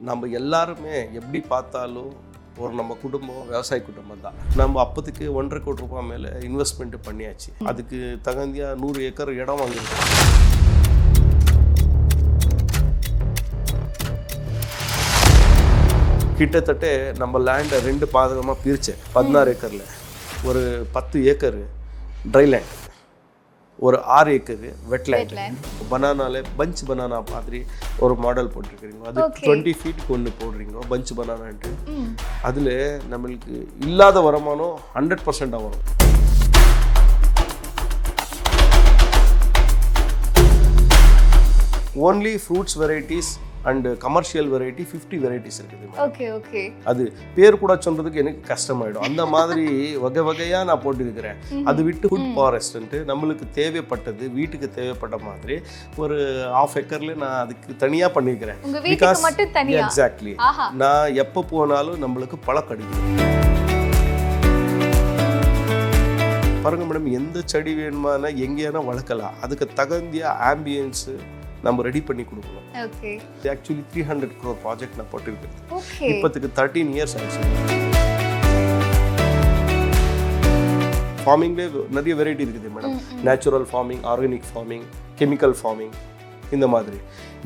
நம்ம எல்லாருமே எப்படி பார்த்தாலும் ஒரு நம்ம குடும்பம் விவசாய குடும்பம் தான். நம்ம அப்போதைக்கு 1.5 கோடி ரூபாய் மேலே இன்வெஸ்ட்மெண்ட் பண்ணியாச்சு. அதுக்கு தகுந்தியா 100 ஏக்கர் இடம் வாங்கியிருக்கோம். கிட்டத்தட்ட நம்ம லேண்டை 2 பாதகமாக பிரித்தேன். 16 ஏக்கரில் ஒரு 10 ஏக்கர் ட்ரை லேண்ட், ஒரு 6 ஏக்கர் வெட்லேண்ட். பனானால பஞ்ச் பனானா மாதிரி ஒரு மாடல் போட்டிருக்கிறீங்க. அது 20 ஃபீட்டுக்கு ஒன்று போடுறீங்க பஞ்ச் பனானான்ட்டு. அதில் நம்மளுக்கு இல்லாத வருமானம் 100% வரும். Only fruits varieties and commercial variety 50 varieties இருக்குது. Okay okay. அது பேர் கூட சொல்றதுக்கு எனக்கு கஷ்டமாயிடும். அந்த மாதிரி வகை வகையாக நான் போட்டுருக்கிறேன். அது விட்டு ஃபுட் ஃபாரஸ்ட்டு நம்மளுக்கு தேவைப்பட்டது, வீட்டுக்கு தேவைப்பட்ட மாதிரி ஒரு 1/2 ஏக்கர்ல நான் அதுக்கு தனியாக பண்ணியிருக்கிறேன். பிகாஸ் எக்ஸாக்ட்லி நான் எப்போ போனாலும் நம்மளுக்கு பழம் கிடைக்கும். பாருங்க மேடம், எந்த செடி வேணுமானா எங்கேயானா வளர்க்கலாம். அதுக்கு தகுந்திய ஆம்பியன்ஸு நம்ம ரெடி பண்ணி கொடுக்கணும். ஓகே. ஆக்சுவலி 300 crore ப்ராஜெக்ட் நான் போட்டிருக்கேன். இப்போதுக்கு 13 இயர்ஸ் ஆச்சு. ஃபார்மிங்லேயே நிறைய வெரைட்டி இருக்குது madam. Natural farming, organic farming, chemical farming, இந்த மாதிரி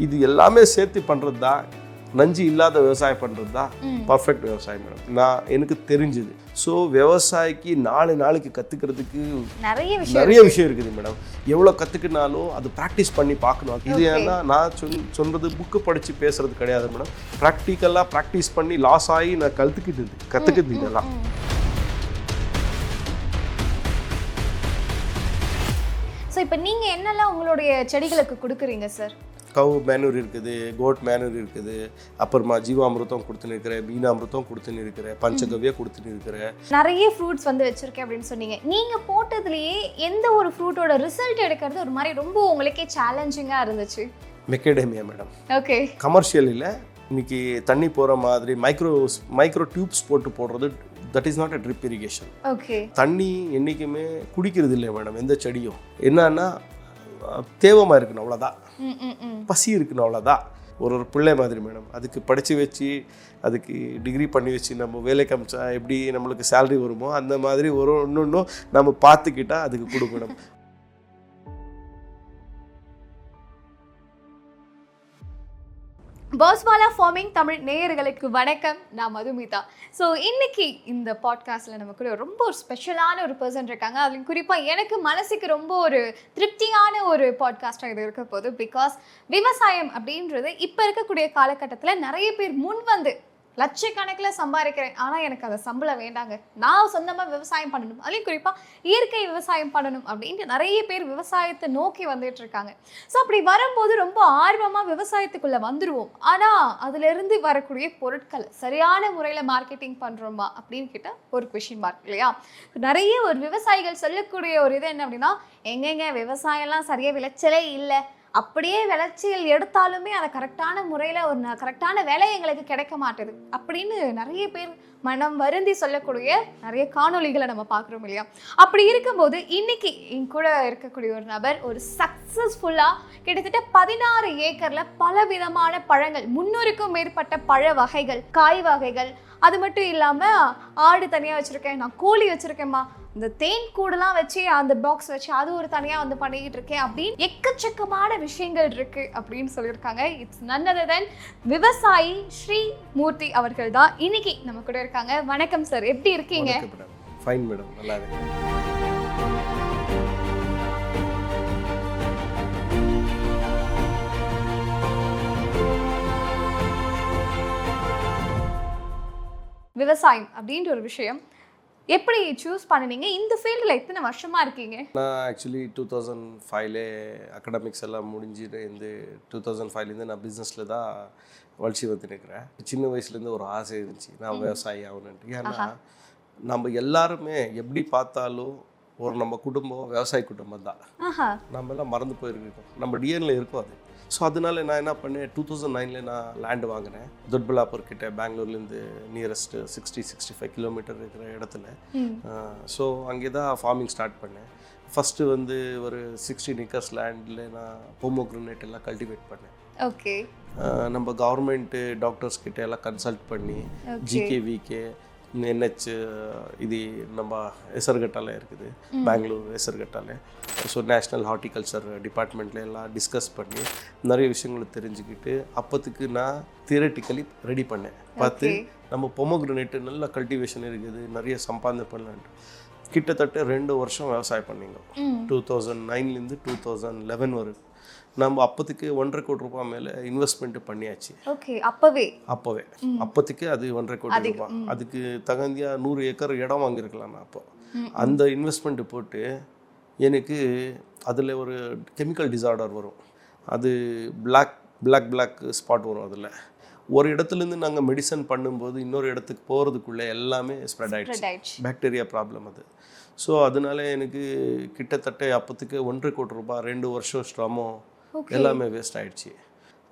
இது எல்லாமே சேர்த்து பண்ணுறது தான் நஞ்சு இல்லாத விவசாயம் பண்ணுறது தான் பர்ஃபெக்ட் விவசாயம் மேடம். எனக்கு தெரிஞ்சுது. ஸோ விவசாயிக்கு நாளைக்கு கற்றுக்கிறதுக்கு நிறைய விஷயம் இருக்குது மேடம். எவ்வளோ கற்றுக்கினாலும் அது ப்ராக்டிஸ் பண்ணி பார்க்கணும். இது ஏன்னா நான் சொல்கிறது புக்கு படித்து பேசுறது கிடையாது மேடம். ப்ராக்டிக்கலாக ப்ராக்டிஸ் பண்ணி லாஸ் ஆகி நான் கற்றுக்கிட்டு இதெல்லாம். ஸோ இப்போ நீங்கள் என்னெல்லாம் உங்களுடைய செடிகளுக்கு கொடுக்குறீங்க சார்? கவு மேனூர் இருக்குது, கோட் மேனூர் இருக்குது, அப்புறமா ஜீவாமிருத்தம் கொடுத்துன்னு இருக்கிறேன், மீனாமிருத்தம் கொடுத்துன்னு இருக்கிறேன், பஞ்சகவ்யா கொடுத்துன்னு இருக்கிறேன். நிறைய ஃப்ரூட்ஸ் வந்து வச்சுருக்கேன் அப்படின்னு சொன்னீங்க. நீங்கள் போட்டதுலேயே எந்த ஒரு ஃப்ரூட்டோட ரிசல்ட் எடுக்கிறது ஒரு மாதிரி ரொம்ப உங்களுக்கே சேலஞ்சிங்காக இருந்துச்சு? மெக்கடேமியா மேடம். ஓகே. கமர்ஷியல் இல்லை, இன்னைக்கு தண்ணி போகிற மாதிரி மைக்ரோ டியூப்ஸ் போடுறது. That is not a drip irrigation. Okay. தண்ணி என்றைக்குமே குடிக்கிறது இல்லை மேடம். எந்த செடியும் என்னன்னா தேவமாக இருக்கணும், அவ்வளோதான். பசி இருக்கணும், அவ்வளோதான். ஒரு பிள்ளை மாதிரி மேடம். அதுக்கு படித்து வச்சு, அதுக்கு டிகிரி பண்ணி வச்சு நம்ம வேலைக்கு அமிச்சா எப்படி நம்மளுக்கு சேலரி வருமோ அந்த மாதிரி ஒன்று நம்ம பார்த்துக்கிட்டா அதுக்கு கொடுக்கணும். பாஸ்வாலா ஃபார்மிங் தமிழ் நேயர்களுக்கு வணக்கம். நான் மதுமிதா. ஸோ இன்னைக்கு இந்த பாட்காஸ்ட்டில் நம்ம கூட ரொம்ப ஒரு ஸ்பெஷலான ஒரு பர்சன் இருக்காங்க. அதுலையும் குறிப்பாக எனக்கு மனசுக்கு ரொம்ப ஒரு திருப்தியான ஒரு பாட்காஸ்ட்டாக இது இருக்க போகுது. பிகாஸ் விவசாயம் அப்படின்றது இப்போ இருக்கக்கூடிய காலகட்டத்தில் நிறைய பேர் முன் வந்து லட்சக்கணக்கில் சம்பாதிக்கிறேன், ஆனால் எனக்கு அதை சம்பளம் வேண்டாங்க, நான் சொந்தமாக விவசாயம் பண்ணணும், அதுலேயும் குறிப்பாக இயற்கை விவசாயம் பண்ணணும் அப்படின்ட்டு நிறைய பேர் விவசாயத்தை நோக்கி வந்துட்டு இருக்காங்க. ஸோ அப்படி வரும்போது ரொம்ப ஆர்வமாக விவசாயத்துக்குள்ளே வந்துடுவோம். ஆனால் அதிலிருந்து வரக்கூடிய பொருட்களை சரியான முறையில் மார்க்கெட்டிங் பண்ணுறோமா அப்படின்னு கேட்டால் ஒரு கொஷின் மார்க் இல்லையா? நிறைய ஒரு விவசாயிகள் சொல்லக்கூடிய ஒரு இது என்ன அப்படின்னா, எங்கெங்க விவசாயம்லாம் சரியாக விளைச்சலே இல்லை, அப்படியே விளைச்சல் எடுத்தாலுமே அதை கரெக்டான முறையில் ஒரு கரெக்டான வேலை எங்களுக்கு கிடைக்க மாட்டேது அப்படின்னு நிறைய பேர் மனம் வருந்தி சொல்லக்கூடிய நிறைய காணொளிகளை நம்ம பார்க்குறோம் இல்லையா? அப்படி இருக்கும்போது இன்னைக்கு என் கூட இருக்கக்கூடிய ஒரு நபர் ஒரு சக்ஸஸ்ஃபுல்லாக கிட்டத்தட்ட 16 ஏக்கரில் பல விதமான பழங்கள், 300க்கும் மேற்பட்ட பழ வகைகள், காய் வகைகள், அது மட்டும் இல்லாமல் ஆடு தனியாக வச்சுருக்கேன், நான் கோழி வச்சுருக்கேம்மா, இந்த தேன் கூடலாம் வச்சு அந்த பாக்ஸ் வச்சு அது ஒரு தனியாக வந்து பண்ணிக்கிட்டு இருக்கேன் அப்படின்னு எக்கச்சக்கமான விஷயங்கள் இருக்கு அப்படின்னு சொல்லியிருக்காங்க. இட்ஸ் நன் அதர் தென் விவசாயி ஸ்ரீ மூர்த்தி அவர்கள் தான் இன்னைக்கு நம்ம கூட இருக்காங்க. வணக்கம் சார், எப்படி இருக்கீங்க? ஃபைன் மேடம், நல்லா இருக்கேன். விவசாயம் அப்படின்ற ஒரு விஷயம் எப்படி சூஸ் பண்ணினீங்க? இந்த ஃபீல்டில் எத்தனை வருஷமாக இருக்கீங்க? நான் ஆக்சுவலி 2005 அகடமிக்ஸ் எல்லாம் முடிஞ்சுட்டு இந்த 2005 நான் பிஸ்னஸில் தான் வளர்ச்சி வந்துருக்கிறேன். சின்ன வயசுலேருந்து ஒரு ஆசை இருந்துச்சு, நான் விவசாயி ஆகணுன்ட்டு. ஏன்னா நம்ம எல்லாருமே எப்படி பார்த்தாலும் ஒரு நம்ம குடும்பம் விவசாய குடும்பம் தான். நம்ம எல்லாம் மறந்து போயிருக்கோம், நம்ம டிஎன்ல இருக்கோம் அது. ஸோ அதனால நான் என்ன பண்ணேன், 2009 நான் லேண்டு வாங்கினேன் தொட்பலாப்பூர் கிட்ட, பெங்களூர்லேருந்து நியரஸ்ட் 60-65 கிலோமீட்டர் இருக்கிற இடத்துல. ஸோ அங்கே தான் ஃபார்மிங் ஸ்டார்ட் பண்ணேன். ஃபஸ்ட்டு வந்து ஒரு 16 acres லேண்டில் நான் பொமோக்ரனேட் எல்லாம் கல்டிவேட் பண்ணேன். ஓகே. நம்ம கவர்மெண்ட்டு டாக்டர்ஸ் கிட்ட எல்லாம் கன்சல்ட் பண்ணி ஜிகேவிகே என்ஹெச் இது நம்ம எசர்கட்டால இருக்குது, பெங்களூர் எசர்கட்டால. ஸோ நேஷ்னல் ஹார்டிகல்ச்சர் டிபார்ட்மெண்ட்ல எல்லாம் டிஸ்கஸ் பண்ணி நிறைய விஷயங்களை தெரிஞ்சுக்கிட்டு அப்போத்துக்கு நான் தியரட்டிக்கலி ரெடி பண்ணேன். பார்த்து நம்ம பொமோகிரனேட்டு நல்ல கல்டிவேஷன் இருக்குது, நிறைய சம்பாதனை பண்ணலான்ட்டு கிட்டத்தட்ட 2 வருஷம் விவசாயம் பண்ணிங்க. 2009லேருந்து 2011 வரும். நம்ம அப்போத்துக்கு 1.5 கோடி ரூபாய் மேலே இன்வெஸ்ட்மெண்ட் பண்ணியாச்சு. ஓகே. அப்போவே அப்போத்துக்கு அது 1.5 கோடி ரூபாய். அதுக்கு தகுந்தியா 100 ஏக்கர் இடம் வாங்கியிருக்கலாம் நான். அப்போ அந்த இன்வெஸ்ட்மெண்ட் போட்டு எனக்கு அதில் ஒரு கெமிக்கல் டிசார்டர் வரும், அது பிளாக் ஸ்பாட் வரும். அதில் ஒரு இடத்துலேருந்து நாங்கள் மெடிசன் பண்ணும்போது இன்னொரு இடத்துக்கு போகிறதுக்குள்ளே எல்லாமே ஸ்ப்ரெட் ஆகிடுச்சு, பாக்டீரியா ப்ராப்ளம் அது. ஸோ அதனால எனக்கு கிட்டத்தட்ட அப்போத்துக்கு 1.5 கோடி ரூபாய் 2 வருஷம் ஸ்ட்ரமோ எல்லாமே வேஸ்ட் ஆகிடுச்சு.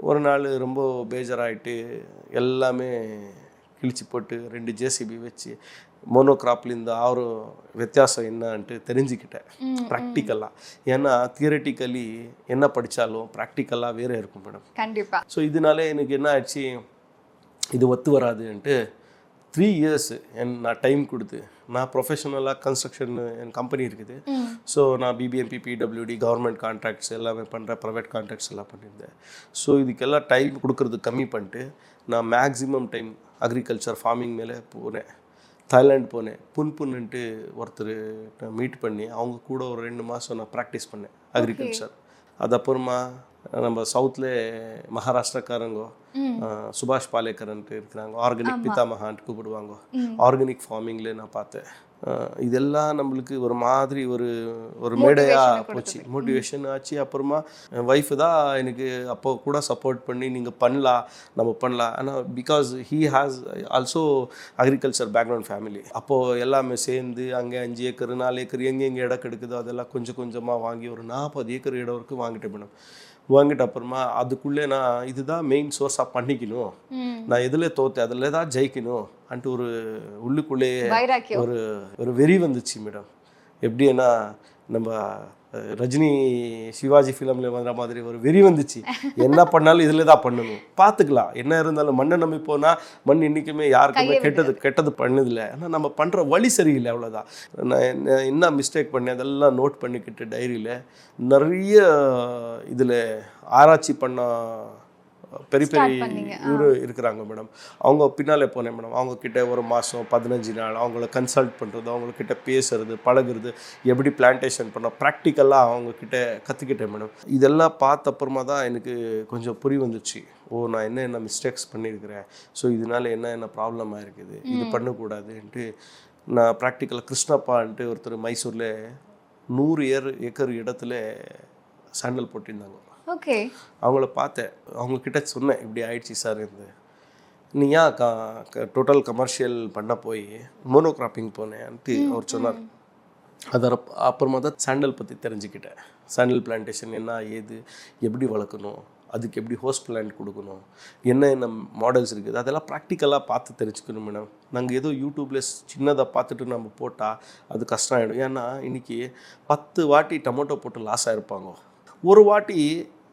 ஒரு நாள் ரொம்ப பேஜராகிட்டு எல்லாமே கிழிச்சு போட்டு 2 ஜேசிபி வச்சு மோனோக்ராப்லேருந்து வித்தியாசம் என்னன்ட்டு தெரிஞ்சுக்கிட்டேன் ப்ராக்டிக்கலாக. ஏன்னா தியரட்டிக்கலி என்ன படித்தாலும் ப்ராக்டிக்கலாக வேறு இருக்கும் மேடம். கண்டிப்பாக. ஸோ இதனால எனக்கு என்ன ஆச்சு, இது ஒத்து வராதுன்ட்டு 3 இயர்ஸ் நான் டைம் கொடுத்து நான் ப்ரொஃபஷனலாக கன்ஸ்ட்ரக்ஷன் என் கம்பெனி இருக்குது. ஸோ நான் பிபிஎம்பி பிடபிள்யூடி கவர்மெண்ட் கான்ட்ராக்ட்ஸ் எல்லாமே பண்ணுறேன், ப்ரைவேட் கான்ட்ராக்ட்ஸ் எல்லாம் பண்ணியிருந்தேன். ஸோ இதுக்கெல்லாம் டைம் கொடுக்கறது கம்மி பண்ணிட்டு நான் மேக்ஸிமம் டைம் அக்ரிகல்ச்சர் ஃபார்மிங் மேலே போனேன். தாய்லாந்து போனேன், புன்னுன்ட்டு ஒருத்தர் மீட் பண்ணி அவங்க கூட ஒரு 2 மாதம் நான் ப்ராக்டிஸ் பண்ணேன் அக்ரிகல்ச்சர். அது அப்புறமா நம்ம சவுத்தில் மகாராஷ்டிரக்காரங்க சுபாஷ் பாலேக்கர்ன்ட்டு இருக்கிறாங்க, ஆர்கானிக் பிதாமகான்ட்டு கூப்பிடுவாங்க. ஆர்கானிக் ஃபார்மிங்கில் நான் பார்த்தேன். இதெல்லாம் நம்மளுக்கு ஒரு மாதிரி ஒரு மேடையாக போச்சு, மோட்டிவேஷன் ஆச்சு. அப்புறமா என் ஒய்ஃபு தான் எனக்கு அப்போ கூட சப்போர்ட் பண்ணி நீங்கள் நம்ம பண்ணலாம். ஆனால் because he has also agriculture background family. அப்போது எல்லாமே சேர்ந்து அங்கே 5 ஏக்கர் 4 ஏக்கர் எங்கெங்கே இடம் கிடைக்குதோ அதெல்லாம் கொஞ்சம் கொஞ்சமாக வாங்கி ஒரு 40 ஏக்கர் இடம் வரைக்கும் வாங்கிட்டேன் மேடம். வாங்கிட்ட அப்புறமா அதுக்குள்ளே நான் இதுதான் மெயின் சோர்ஸாக பண்ணிக்கணும், நான் எதில் தோற்றேன் அதில் தான் ஜெயிக்கணும் அன்ட்டு ஒரு உள்ளுக்குள்ளேயே ஒரு வெறி வந்துச்சு மேடம். எப்படின்னா நம்ம ரஜினி சிவாஜி ஃபிலிமில் வந்த மாதிரி ஒரு வெறி வந்துச்சு. என்ன பண்ணாலும் இதில் தான் பண்ணணும், பார்த்துக்கலாம் என்ன இருந்தாலும். மண்ணை நம்பி போனால் மண் இன்றைக்குமே யாருக்குமே கெட்டது பண்ணதில்லை. ஆனால் நம்ம பண்ணுற வழி சரியில்லை, அவ்வளோதான். நான் என்ன மிஸ்டேக் பண்ணேன் அதெல்லாம் நோட் பண்ணிக்கிட்டு டைரியில் நிறைய இதில் ஆராய்ச்சி பண்ண பெரிய இவரு இருக்கிறாங்க மேடம். அவங்க பின்னாலே போனேன் மேடம். அவங்கக்கிட்ட ஒரு மாதம் 15 நாள் அவங்கள கன்சல்ட் பண்ணுறது, அவங்கக்கிட்ட பேசுறது பழகுறது, எப்படி பிளான்டேஷன் பண்ண ப்ராக்டிக்கலாக அவங்கக்கிட்ட கற்றுக்கிட்டேன் மேடம். இதெல்லாம் பார்த்த அப்புறமா தான் எனக்கு கொஞ்சம் புரிய வந்துச்சு, நான் என்ன மிஸ்டேக்ஸ் பண்ணியிருக்கிறேன், ஸோ இதனால என்ன ப்ராப்ளம் ஆகிருக்குது, இது பண்ணக்கூடாதுன்ட்டு. நான் ப்ராக்டிக்கலாக கிருஷ்ணப்பான்ட்டு ஒருத்தர் மைசூரில் 100 ஏக்கர் இடத்துல சாண்டல் போட்டிருந்தாங்க. ஓகே. அவங்கள பார்த்தேன், அவங்கக்கிட்ட சொன்னேன் இப்படி ஆயிடுச்சு சார், இருந்து நீ ஏன் டோட்டல் கமர்ஷியல் பண்ண போய் மோனோக்ராப்பிங் போனேன்ட்டு அவர் சொன்னார். அது அப்புறமா தான் சாண்டல் பற்றி தெரிஞ்சுக்கிட்டேன். சாண்டல் பிளான்டேஷன் என்ன ஏது, எப்படி வளர்க்கணும், அதுக்கு எப்படி ஹோஸ்ட் பிளான்ட் கொடுக்கணும், என்ன மாடல்ஸ் இருக்குது, அதெல்லாம் ப்ராக்டிக்கலாக பார்த்து தெரிஞ்சுக்கணும் மேடம். நாங்கள் ஏதோ யூடியூப்பில் சின்னதாக பார்த்துட்டு நம்ம போட்டால் அது கஷ்டம் ஆகிடும். ஏன்னா இன்றைக்கி 10 வாட்டி டொமேட்டோ போட்டு லாஸ் ஆகிருப்பாங்க, ஒரு வாட்டி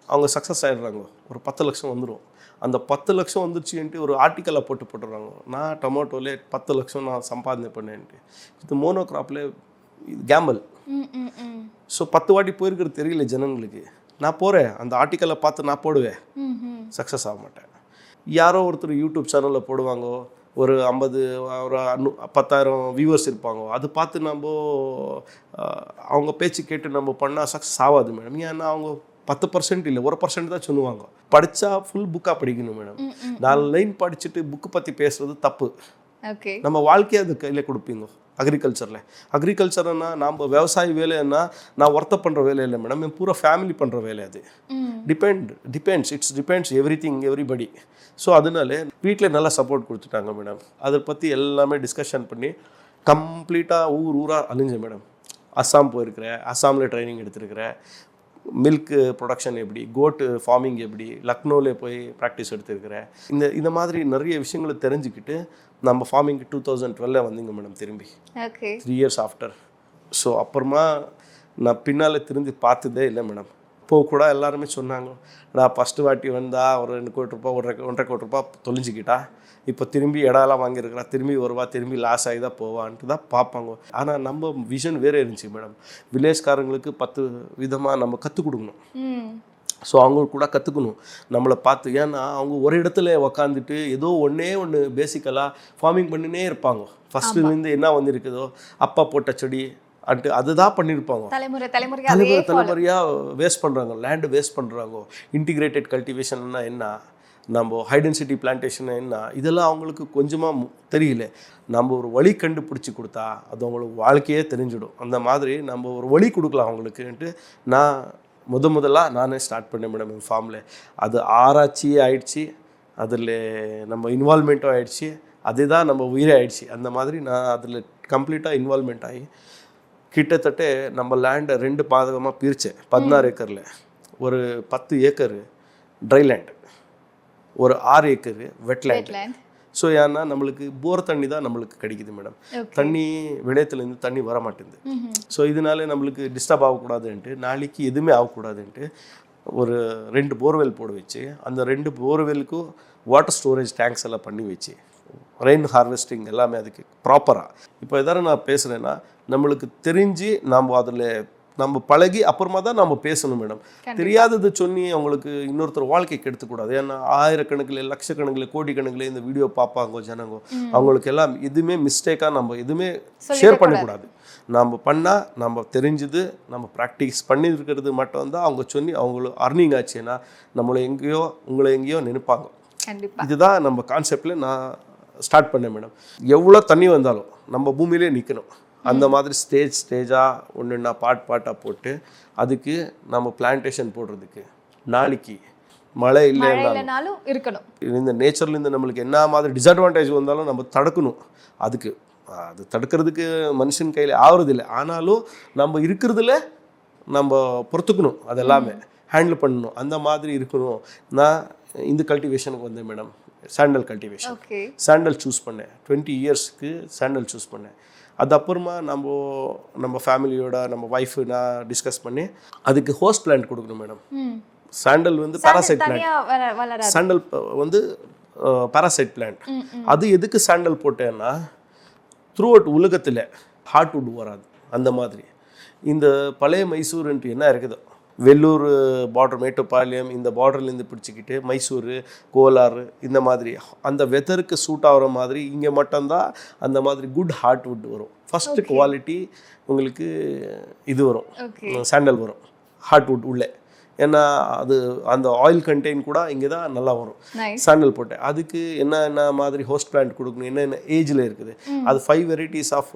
அவங்க சக்ஸஸ் ஆகிடுறாங்க, ஒரு 10 லட்சம் வந்துடும். அந்த 10 லட்சம் வந்துருச்சுன்ட்டு ஒரு ஆர்டிக்கலை போட்டுடுறாங்க, நான் டொமேட்டோலே 10 லட்சம் நான் சம்பாதனை பண்ணேன்ட்டு. இது மோனோக்ராப்பில் கேம்பிள். ஸோ 10 வாட்டி போயிருக்கிறது தெரியல ஜனங்களுக்கு. நான் போகிறேன், அந்த ஆர்டிக்கலை பார்த்து நான் போடுவேன், சக்ஸஸ் ஆக மாட்டேன். யாரோ ஒருத்தர் யூடியூப் சேனலில் போடுவாங்க, ஒரு 50 ஒரு 10,000 வியூவர்ஸ் இருப்பாங்க, அது பார்த்து நம்ம அவங்க பேச்சு கேட்டு நம்ம பண்ணால் சக்ஸஸ் ஆகாது மேடம். ஏன்னா அவங்க 10% இல்லை 1% தான் சொல்லுவாங்க. படித்தா ஃபுல் புக்காக படிக்கணும் மேடம். 4 லைன் படிச்சுட்டு புக்கு பற்றி பேசுறது தப்பு. நம்ம வாழ்க்கையை அது கையில் கொடுப்பீங்க. அக்ரிகல்ச்சர்னா நம்ம விவசாய வேலைன்னா நான் ஒர்த்த பண்ணுற வேலை இல்லை மேடம், என் பூரா ஃபேமிலி பண்ணுற வேலை. அது டிபெண்ட்ஸ் எவ்ரிபடி. ஸோ அதனால வீட்டில் நல்லா சப்போர்ட் கொடுத்துட்டாங்க மேடம். அதை பற்றி எல்லாமே டிஸ்கஷன் பண்ணி கம்ப்ளீட்டாக ஊராக அழிஞ்சேன் மேடம். அஸ்ஸாம் போயிருக்கிறேன், அஸ்ஸாமில் ட்ரைனிங் எடுத்துருக்கிறேன். மில்க் ப்ரொடக்ஷன் எப்படி, கோட்டு ஃபார்மிங் எப்படி, லக்னோவில் போய் ப்ராக்டிஸ் எடுத்துருக்கிறேன். இந்த மாதிரி நிறைய விஷயங்களை தெரிஞ்சுக்கிட்டு நம்ம ஃபார்மிங்க்கு 2012 வந்தீங்க மேடம் திரும்பி. 3 இயர்ஸ் ஆஃப்டர். ஸோ அப்புறமா நான் பின்னால் திரும்பி பார்த்ததே இல்லை மேடம். அப்போது கூட எல்லாருமே சொன்னாங்க, நான் ஃபஸ்ட்டு வாட்டி வந்தால் ஒரு 2 கோடி ரூபாய் 1.5 கோடி ரூபாய் தொலைஞ்சிக்கிட்டா, இப்போ திரும்பி இடம்லாம் வாங்கியிருக்கிறா, திரும்பி வருவா, திரும்பி லாஸ் ஆகி தான் போவான்ட்டு தான் பார்ப்பாங்க. ஆனால் நம்ம விஷன் வேறு இருந்துச்சு மேடம். வில்லேஜ்காரங்களுக்கு 10 விதமாக நம்ம கற்றுக் கொடுக்கணும். ஸோ அவங்களுக்கு கூட கற்றுக்கணும் நம்மளை பார்த்து. ஏன்னா அவங்க ஒரு இடத்துல உக்காந்துட்டு ஏதோ ஒன்று பேசிக்கலாக ஃபார்மிங் பண்ணினே இருப்பாங்க. ஃபஸ்ட்டுலேருந்து என்ன வந்திருக்குதோ அப்பா போட்ட செடி அண்டு அதுதான் பண்ணியிருப்பாங்க. தலைமுறையாக வேஸ்ட் பண்ணுறாங்க, லேண்டு வேஸ்ட் பண்ணுறாங்க. இன்டிகிரேட்டட் கல்டிவேஷன்னா என்ன, நம்ம ஹைடென்சிட்டி பிளான்டேஷன் என்ன, இதெல்லாம் அவங்களுக்கு கொஞ்சமாக தெரியல. நம்ம ஒரு வழி கண்டுபிடிச்சி கொடுத்தா அது அவங்களுக்கு வாழ்க்கையே தெரிஞ்சிடும். அந்த மாதிரி நம்ம ஒரு வழி கொடுக்கலாம் அவங்களுக்குன்ட்டு நான் முதலாக நானே ஸ்டார்ட் பண்ணேன் மேடம் என் ஃபார்மில். அது ஆராய்ச்சியே ஆயிடுச்சு, அதில் நம்ம இன்வால்மெண்ட்டும் ஆயிடுச்சு, அதுதான் நம்ம உயிரே ஆயிடுச்சு. அந்த மாதிரி நான் அதில் கம்ப்ளீட்டாக இன்வால்மெண்ட் ஆகி கிட்டத்தட்ட நம்ம லேண்டை 2 பாகமாக பிரித்தேன். 16 ஏக்கரில் ஒரு 10 ஏக்கர் ட்ரை லேண்டு, ஒரு 6 ஏக்கர் வெட்லேண்ட். ஸோ ஏன்னா நம்மளுக்கு போர் தண்ணி தான் நம்மளுக்கு கிடைக்குது மேடம். தண்ணி விளையத்துலேருந்து தண்ணி வர மாட்டேங்குது. ஸோ இதனால நம்மளுக்கு டிஸ்டர்ப் ஆகக்கூடாதுன்ட்டு, நாளைக்கு எதுவுமே ஆகக்கூடாதுன்ட்டு ஒரு 2 போர்வெல் போட வச்சு, அந்த 2 போர்வெலுக்கும் வாட்டர் ஸ்டோரேஜ் டேங்க்ஸ் எல்லாம் பண்ணி வச்சு, ரெயின் ஹார்வெஸ்டிங் எல்லாமே அதுக்கு ப்ராப்பராக. இப்போ எதாவது நான் பேசுகிறேன்னா நம்மளுக்கு தெரிஞ்சு நம்ம பழகி அப்புறமா தான் நம்ம பேசணும் மேடம். தெரியாதது சொல்லி அவங்களுக்கு இன்னொருத்தர் வாழ்க்கை கெடுத்துக்கூடாது. ஏன்னா ஆயிரக்கணக்கில் லட்சக்கணக்கில் கோடிக்கணக்கில் இந்த வீடியோ பார்ப்பாங்க ஜனங்க. அவங்களுக்கு எல்லாம் எதுவுமே மிஸ்டேக்காக நம்ம எதுவுமே ஷேர் பண்ணக்கூடாது. நம்ம பண்ணால் நம்ம தெரிஞ்சது நம்ம ப்ராக்டிஸ் பண்ணியிருக்கிறது மட்டும்தான் அவங்க சொல்லி அவங்களுக்கு அர்னிங் ஆச்சுன்னா உங்களை எங்கேயோ நினைப்பாங்க. இதுதான் நம்ம கான்செப்டில் நான் ஸ்டார்ட் பண்ணேன் மேடம். எவ்வளோ தண்ணி வந்தாலும் நம்ம பூமியிலே நிற்கணும். அந்த மாதிரி ஸ்டேஜாக ஒன்றுன்னா பாட்டாக போட்டு அதுக்கு நம்ம பிளான்டேஷன் போடுறதுக்கு நாளைக்கு மழை இல்லைன்னாலும் இருக்கணும். இந்த நேச்சர்லேருந்து நம்மளுக்கு என்ன மாதிரி டிஸ்அட்வான்டேஜ் வந்தாலும் நம்ம தடுக்கணும். அது தடுக்கிறதுக்கு மனுஷன் கையில் ஆகுறதில்லை. ஆனாலும் நம்ம இருக்கிறதுல நம்ம பொறுத்துக்கணும், அதெல்லாமே ஹேண்டில் பண்ணணும். அந்த மாதிரி இருக்கணும். நான் இந்த கல்டிவேஷனுக்கு வந்தேன் madam. Sandal cultivation, sandal choose பண்ணேன். 20 இயர்ஸ்க்கு சாண்டல் சூஸ் பண்ணேன். அது அப்புறமா நம்ம ஃபேமிலியோட நம்ம ஒய்ஃபு நான் டிஸ்கஸ் பண்ணி அதுக்கு ஹோஸ்ட் பிளான்ட் கொடுக்கணும் மேடம். சாண்டல் வந்து பாராசைட் பிளான்ட், சாண்டல் வந்து பாராசைட் பிளான்ட். அது எதுக்கு சாண்டல் போட்டேன்னா த்ரூ அவுட் உலகத்தில் ஹார்ட்வுட் வராது. அந்த மாதிரி இந்த பழைய மைசூருன்ட்டு என்ன இருக்குதோ, வெள்ளூர் பார்டர், மேட்டுப்பாளையம், இந்த பார்டர்லேருந்து பிடிச்சிக்கிட்டு மைசூர், கோலாறு, இந்த மாதிரி அந்த வெதருக்கு சூட் ஆகிற மாதிரி இங்கே மட்டும்தான் அந்த மாதிரி குட் ஹார்ட்வுட் வரும். ஃபஸ்ட்டு குவாலிட்டி உங்களுக்கு இது வரும், சாண்டல் வரும் ஹார்ட்வுட் உள்ளே. ஏன்னா அது அந்த ஆயில் கண்டெயின் கூட இங்கே தான் நல்லா வரும். சாண்டல் போட்டேன். அதுக்கு என்ன மாதிரி ஹோஸ்ட் பிளான்ட் கொடுக்கணும், என்னென்ன ஏஜில் இருக்குது, அது 5 வெரைட்டிஸ் ஆஃப்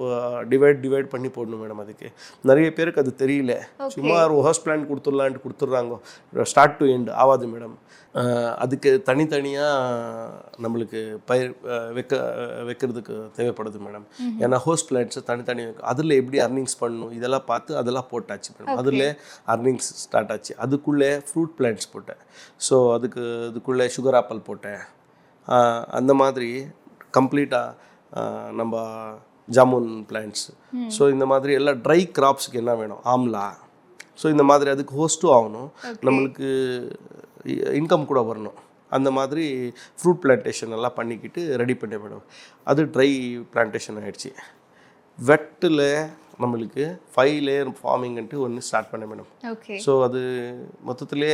டிவைட் பண்ணி போடணும் மேடம். அதுக்கு நிறைய பேருக்கு அது தெரியல. சும்மா ஒரு ஹோஸ்ட் பிளான்ட் கொடுத்துட்றாங்க, ஸ்டார்ட் டு எண்ட் ஆகாது மேடம். அதுக்கு தனித்தனியாக நம்மளுக்கு பயிர் வைக்கிறதுக்கு தேவைப்படுது மேடம். ஏன்னா ஹோஸ்ட் பிளான்ட்ஸை தனித்தனி அதில் எப்படி அர்னிங்ஸ் பண்ணணும் இதெல்லாம் பார்த்து அதெல்லாம் போட்டாச்சு மேடம். அதில் அர்னிங்ஸ் ஸ்டார்ட் ஆச்சு. அதுக்குள்ளே ஃப்ரூட் பிளான்ட்ஸ் போட்டேன். ஸோ அதுக்குள்ளே சுகர் ஆப்பிள் போட்டேன். அந்த மாதிரி கம்ப்ளீட்டாக நம்ம ஜாமுன் பிளான்ட்ஸ். ஸோ இந்த மாதிரி எல்லாம் ட்ரை கிராப்ஸுக்கு என்ன வேணும், ஆம்லா. ஸோ இந்த மாதிரி அதுக்கு ஹோஸ்ட்டும் ஆகணும், நம்மளுக்கு இன்கம் கூட வரணும். அந்த மாதிரி ஃப்ரூட் பிளான்டேஷன் எல்லாம் பண்ணிக்கிட்டு ரெடி பண்ணேன் மேடம். அது ட்ரை பிளான்டேஷன் ஆகிடுச்சு. வெட்டில் நம்மளுக்கு 5 லேயர் ஃபார்மிங்ன்ட்டு ஒன்று ஸ்டார்ட் பண்ணேன் மேடம். ஸோ அது மொத்தத்திலே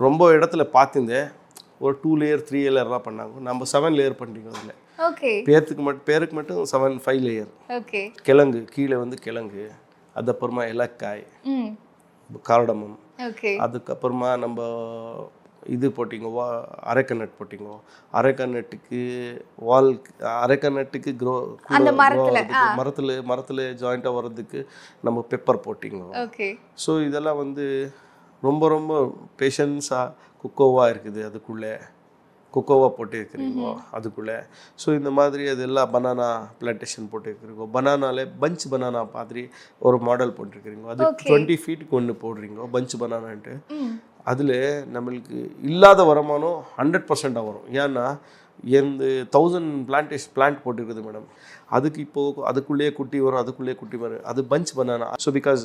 ரொம்ப இடத்துல பார்த்துருந்தேன். ஒரு 2 லேயர் 3 லேயர்லாம் பண்ணாங்க. நம்ம 7 லேயர் பண்ணிட்டோம். அதில் பேருக்கு மட்டும் 5 லேயர். கிழங்கு கீழே வந்து கிழங்கு, அதுக்கப்புறமா இலக்காய், கார்டமம், அதுக்கப்புறமா நம்ம இது போட்டிங்கோ அரைக்கநட் போட்டிங்கோ. அரைக்கநட்டுக்கு க்ரோ மரத்தில் ஜாயிண்டாக வர்றதுக்கு நம்ம பெப்பர் போட்டிங்கோ. ஸோ இதெல்லாம் வந்து ரொம்ப ரொம்ப பேஷன்ஸாக கொக்கோவா இருக்குது. அதுக்குள்ளே கொக்கோவா போட்டு இருக்கிறீங்கோ அதுக்குள்ளே. ஸோ இந்த மாதிரி அதெல்லாம் பனானா பிளான்டேஷன் போட்டு இருக்கிறீங்கோ. பனானாலே பஞ்ச் பனானா மாதிரி ஒரு மாடல் போட்டிருக்கிறீங்க. அது 20 ஃபீட்டுக்கு ஒன்று போடுறீங்க பஞ்ச் பனானான்ட்டு. அதில் நம்மளுக்கு இல்லாத வருமானம் 100% வரும். ஏன்னா எந்த 1000 பிளான்ட் போட்டிருக்குது மேடம். அதுக்கு இப்போது அதுக்குள்ளேயே குட்டி வரும், அதுக்குள்ளேயே குட்டி வரும். அது பஞ்ச் பனானா. ஸோ பிகாஸ்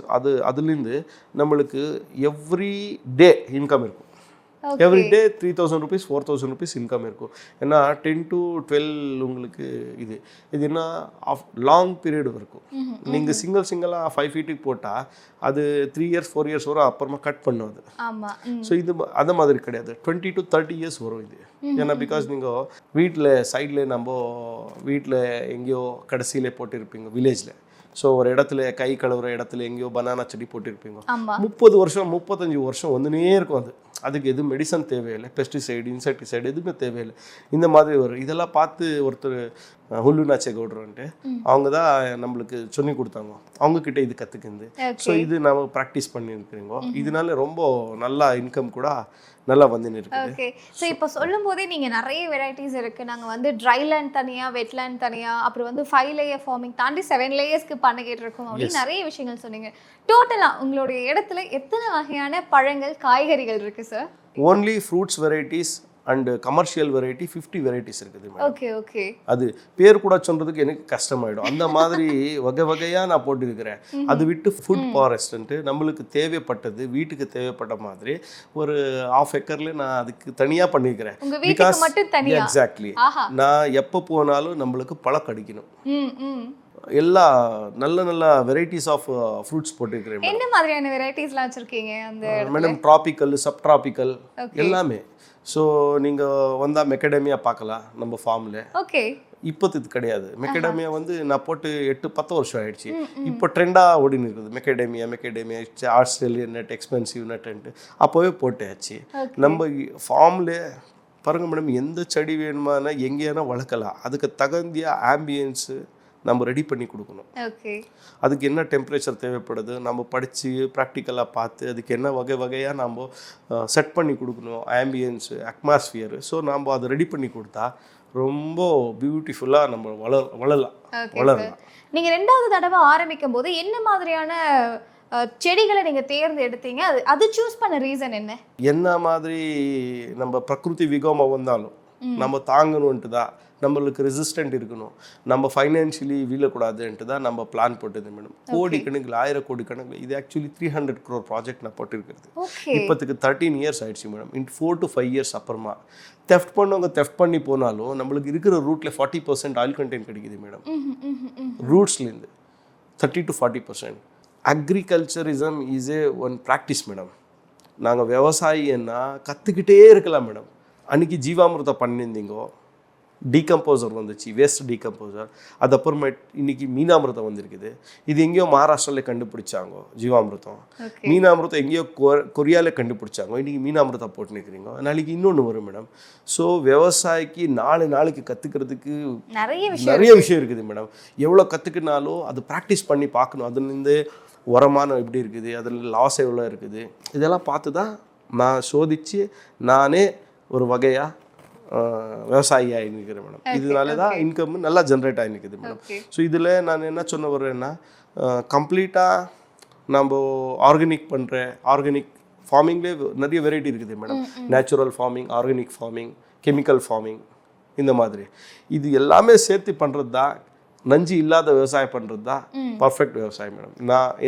அதுலேருந்து நம்மளுக்கு எவ்ரி டே இன்கம் இருக்கும். Every day 3000 rupees 4000 rupees income இருக்கும். ஏன்னா 10 to 12 உங்களுக்கு இது என்ன லாங் பீரியட் இருக்கும். நீங்கள் சிங்கிளாக 5 feet போட்டால் அது 3 years 4 years வரும், அப்புறமா கட் பண்ணும் அது. ஸோ இது அந்த மாதிரி கிடையாது, 20 to 30 years வரும் இது. ஏன்னா பிகாஸ் நீங்கள் வீட்டில் சைடில் நம்ம வீட்டில் எங்கேயோ கடைசியிலே போட்டிருப்பீங்க வில்லேஜில். ஸோ ஒரு இடத்துல கை கழுவுற இடத்துல எங்கேயோ பனானா செடி போட்டிருப்பீங்க. 30 வருஷம் 35 வருஷம் வந்துனே இருக்கும் அது. அதுக்கு எதுவும் மெடிசன் தேவையில்லை, பெஸ்டிசைடு இன்செக்டிசைடு எதுவுமே தேவையில்லை. இந்த மாதிரி வரும். இதெல்லாம் பார்த்து ஒருத்தர் ஹுல்லுநாச்சே கவுடர்ன்ட்டு அவங்க தான் நம்மளுக்கு சொல்லி கொடுத்தாங்க. அவங்கக்கிட்ட இது கற்றுக்குது. ஸோ இது நம்ம ப்ராக்டிஸ் பண்ணியிருக்கிறீங்க. இதனால ரொம்ப நல்லா இன்கம் கூட நல்லா வந்து இருக்குது. ஓகே. ஸோ இப்போ சொல்லும் போதே நீங்கள் நிறைய வெரைட்டிஸ் இருக்குது. நாங்கள் வந்து ட்ரை லேண்ட் தனியாக, வெட் லேண்ட் தனியாக, அப்புறம் வந்து 5 layer ஃபார்மிங் தாண்டி 7 layers பண்ணிக்கிட்டு இருக்கோம் அப்படின்னு நிறைய விஷயங்கள் சொன்னீங்க. டோட்டலாக உங்களுடைய இடத்துல எத்தனை வகையான பழங்கள் காய்கறிகள் இருக்குது sir? Only fruits varieties and commercial variety 50 varieties இருக்குது. Okay okay. அது பேர் கூட சொல்கிறதுக்கு எனக்கு கஷ்டமாயிடும். அந்த மாதிரி வகை வகையாக நான் போட்டிருக்கிறேன். அது விட்டு ஃபுட் ஃபாரஸ்ட்டு நம்மளுக்கு தேவைப்பட்டது, வீட்டுக்கு தேவைப்பட்ட மாதிரி ஒரு 1/2 acre நான் அதுக்கு தனியாக பண்ணியிருக்கிறேன். பிகாஸ் எக்ஸாக்ட்லி நான் எப்போ போனாலும் நம்மளுக்கு பழம் கிடைக்கணும். எல்லா நல்ல நல்ல வெரைட்டிஸ் ஆஃப் ஃப்ரூட்ஸ் போட்டிருக்கிறேன். என்ன மாதிரியான வெரைட்டிஸ்லாம் வச்சுருக்கீங்க அந்த மேடம்? ட்ராபிக்கல், சப் ட்ராபிக்கல் எல்லாமே. ஸோ நீங்கள் வந்தால் மெக்கடேமியா பார்க்கலாம் நம்ம ஃபார்மில். ஓகே. இப்போது இது கிடையாது. மெக்கடேமியா வந்து நான் போட்டு 8-10 வருஷம் ஆயிடுச்சு. இப்போ ட்ரெண்டாக ஓடின்னு இருக்குது மெக்கடேமியா ஆஸ்திரேலியன் நட், எக்ஸ்பென்சிவ் நட்டுன்ட்டு அப்போவே போட்டாச்சு. நம்ம ஃபார்மில் பாருங்கள் மேடம், எந்த செடி வேணுமானா எங்கேயானா வளர்க்கலாம். அதுக்கு தகுந்த ஆம்பியன்ஸு நம்ம ரெடி பண்ணி கொடுக்கணும். ஓகே. அதுக்கு என்ன டெம்பரேச்சர் தேவைப்படுது நம்ம படித்து ப்ராக்டிக்கலாக பார்த்து அதுக்கு என்ன வகை வகையாக நம்ம செட் பண்ணி கொடுக்கணும், ஆம்பியன்ஸு, அட்மாஸ்ஃபியரு. ஸோ நம்ம அதை ரெடி பண்ணி கொடுத்தா ரொம்ப பியூட்டிஃபுல்லாக நம்ம வளரலாம். நீங்கள் 2வது தடவை ஆரம்பிக்கும் போது என்ன மாதிரியான செடிகளை நீங்கள் தேர்ந்தெடுத்தீங்க? அது சூஸ் பண்ண ரீசன் என்ன மாதிரி நம்ம பிரகிருதி விகோமம் வந்தாலும் நம்ம தாங்கணுன்ட்டு தான், நம்மளுக்கு ரெசிஸ்டன்ட் இருக்கணும், நம்ம ஃபைனான்ஷியலி வீழக்கூடாதுன்ட்டு தான் நம்ம பிளான் போட்டது மேடம். கோடிக்கணக்கில் 1000 கோடி கணக்கில் இது ஆக்சுவலி 300 crore ப்ராஜெக்ட் நான் போட்டிருக்கிறது. இப்போத்துக்கு 13 years ஆயிடுச்சு மேடம். in 4 to 5 years அப்புறமா தெஃப்ட் பண்ணவங்க தெஃப்ட் பண்ணி போனாலும் நம்மளுக்கு இருக்கிற ரூட்டில் 40% ஆயில் கண்டென்ட் கிடைக்குது மேடம். ரூட்ஸ்லேருந்து 30 to 40%. Agriculturism is one practice madam. நாங்கள் விவசாயின்னா கற்றுக்கிட்டே இருக்கலாம் மேடம். அன்றைக்கி ஜீவாமிர்தம் பண்ணியிருந்தீங்கோ, டீகம்போசர் வந்துச்சு, வேஸ்ட் டீகம்போசர். அது அப்புறமேட் இன்னைக்கு மீனாமிர்தம் வந்திருக்குது. இது எங்கேயோ மகாராஷ்டிராவில் கண்டுபிடிச்சாங்க ஜீவாமிர்தம். மீனாமிர்தம் எங்கேயோ கொரியாவில் கண்டுபிடிச்சாங்க. இன்றைக்கி மீனாமிர்தம் போட்டு நிற்கிறீங்க, நாளைக்கு இன்னொன்று வரும் மேடம். ஸோ விவசாயிக்கு நாளைக்கு கற்றுக்கிறதுக்கு நிறைய விஷயம் இருக்குது மேடம். எவ்வளோ கற்றுக்கினாலும் அது ப்ராக்டிஸ் பண்ணி பார்க்கணும். அதுலேருந்து உரமானம் எப்படி இருக்குது, அதில் லாஸ் எவ்வளோ இருக்குது, இதெல்லாம் பார்த்து தான் நான் சோதித்து நானே ஒரு வகையாக விவசாயி ஆகிருக்கிறேன் மேடம். இதனால தான் இன்கம் நல்லா ஜென்ரேட் ஆகிருக்குது மேடம். ஸோ இதில் நான் என்ன சொன்ன வரேன்னா, கம்ப்ளீட்டாக நம்ம ஆர்கானிக் ஃபார்மிங்லேயே நிறைய வெரைட்டி இருக்குது madam. Natural farming, organic farming, chemical farming, இந்த மாதிரி இது எல்லாமே சேர்த்து பண்ணுறது தான், நஞ்சு இல்லாத விவசாயம் பண்ணுறது தான் பர்ஃபெக்ட் விவசாயம் மேடம்.